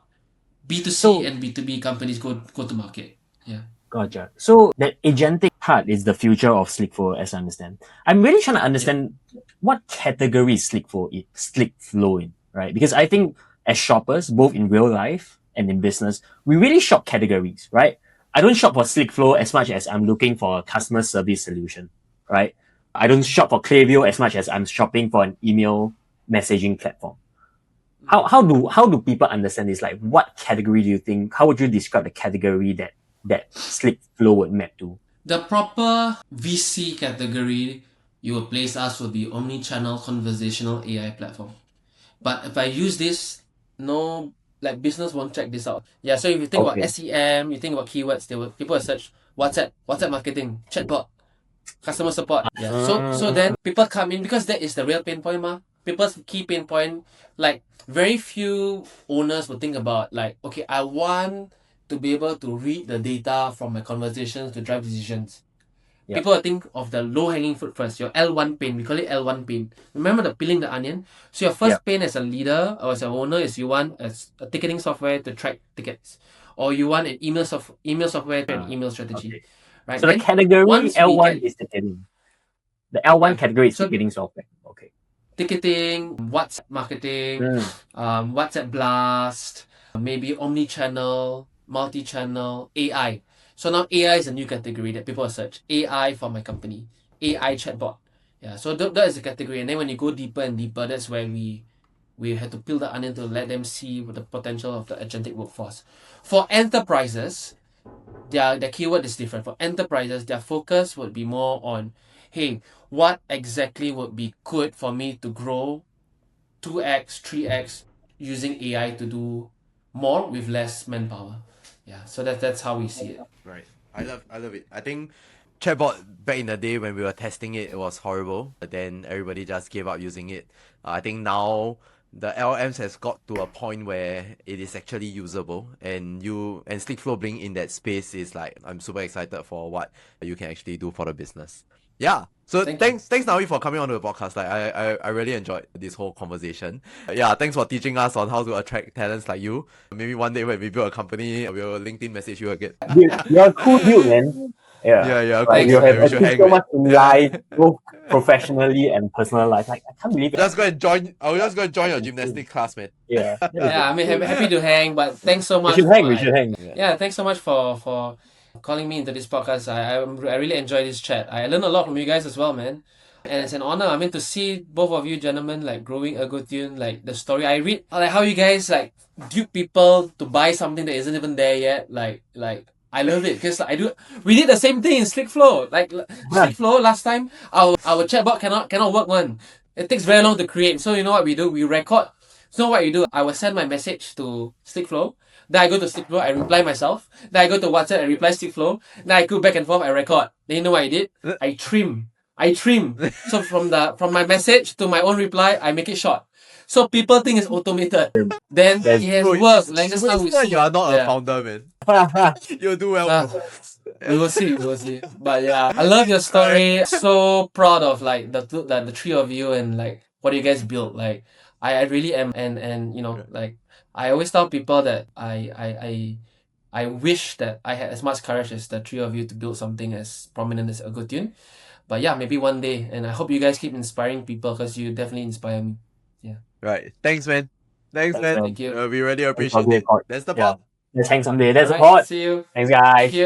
B2C and B2B companies go to market. Yeah. Gotcha. So that agentic part is the future of Slickflow, as I understand. I'm really trying to understand what category is Slickflow in, right? Because I think as shoppers, both in real life and in business, we really shop categories, right? I don't shop for Slickflow as much as I'm looking for a customer service solution, right? I don't shop for Klaviyo as much as I'm shopping for an email messaging platform. How do people understand this? Like, what category do you think? How would you describe the category that Slickflow would map to? The proper VC category you will place us will be omni-channel conversational AI platform. But if I use this, business won't check this out. Yeah, so if you think about SEM, you think about keywords, people will search WhatsApp marketing, chatbot, customer support. Yeah. So then people come in because that is the real pain point, People's key pain point, like very few owners will think about okay, I want to be able to read the data from my conversations to drive decisions. Yep. People will think of the low-hanging fruit first, your L1 pain. We call it L1 pain. Remember the peeling the onion? So your first pain as a leader or as an owner is you want a ticketing software to track tickets. Or you want an email software to an email strategy. Okay. Right? So then the category L1 is ticketing. The L1 category is ticketing software. Okay. Ticketing, WhatsApp marketing, WhatsApp blast, maybe omni-channel, multi-channel, AI. So now AI is a new category that people search. AI for my company. AI chatbot. Yeah, so that is the category. And then when you go deeper and deeper, that's where we we had to peel the onion to let them see the potential of the agentic workforce. For enterprises, their keyword is different. For enterprises, their focus would be more on, hey, what exactly would be good for me to grow 2x, 3x using AI to do more with less manpower. Yeah, so that's how we see it. Right. I love it. I think chatbot back in the day when we were testing it, it was horrible. But then everybody just gave up using it. I think now the LMs has got to a point where it is actually usable, and Slickflow being in that space is like, I'm super excited for what you can actually do for the business. Yeah. So thanks Nawi for coming on to the podcast. Like I really enjoyed this whole conversation. Yeah, thanks for teaching us on how to attract talents like you. Maybe one day when we build a company, we'll LinkedIn message you again. Dude, you're a cool dude, man. Yeah. Cool. You have We should achieved hang, so much man. in life, both professionally and personal life. Like, I can't believe it. I'll just go and join your gymnastics class, man. Yeah. Yeah, I mean, happy to hang, but thanks so We much. should hang. Yeah, thanks so much for calling me into this podcast. I really enjoyed this chat. I learned a lot from you guys as well, man. And it's an honor. I mean, to see both of you gentlemen like growing a good tune, like the story I read, like how you guys like dupe people to buy something that isn't even there yet. Like I love it because we did the same thing in Slickflow. Like Slickflow last time, our chatbot cannot work one. It takes very long to create. So you know what we do? We record. So what you do? I will send my message to Slickflow. Then I go to Slickflow, I reply myself. Then I go to WhatsApp, I reply Slickflow. Then I go back and forth, I record. Then you know what I did? I trim. So from my message to my own reply, I make it short. So people think it's automated. Then it has worked. Like just now we see. You are not a founder, man. You'll do well. We will see. But yeah, I love your story. So proud of like the three of you and like what you guys built. Like I really am, and you know, like I always tell people that I wish that I had as much courage as the three of you to build something as prominent as a good tune. But yeah, maybe one day. And I hope you guys keep inspiring people because you definitely inspire me. Yeah. Right. Thanks, man. Thanks, man. Thank you. We really appreciate it. That's the part. Let's hang someday. That's the Alright, part. see you. Thanks, guys. Thank you.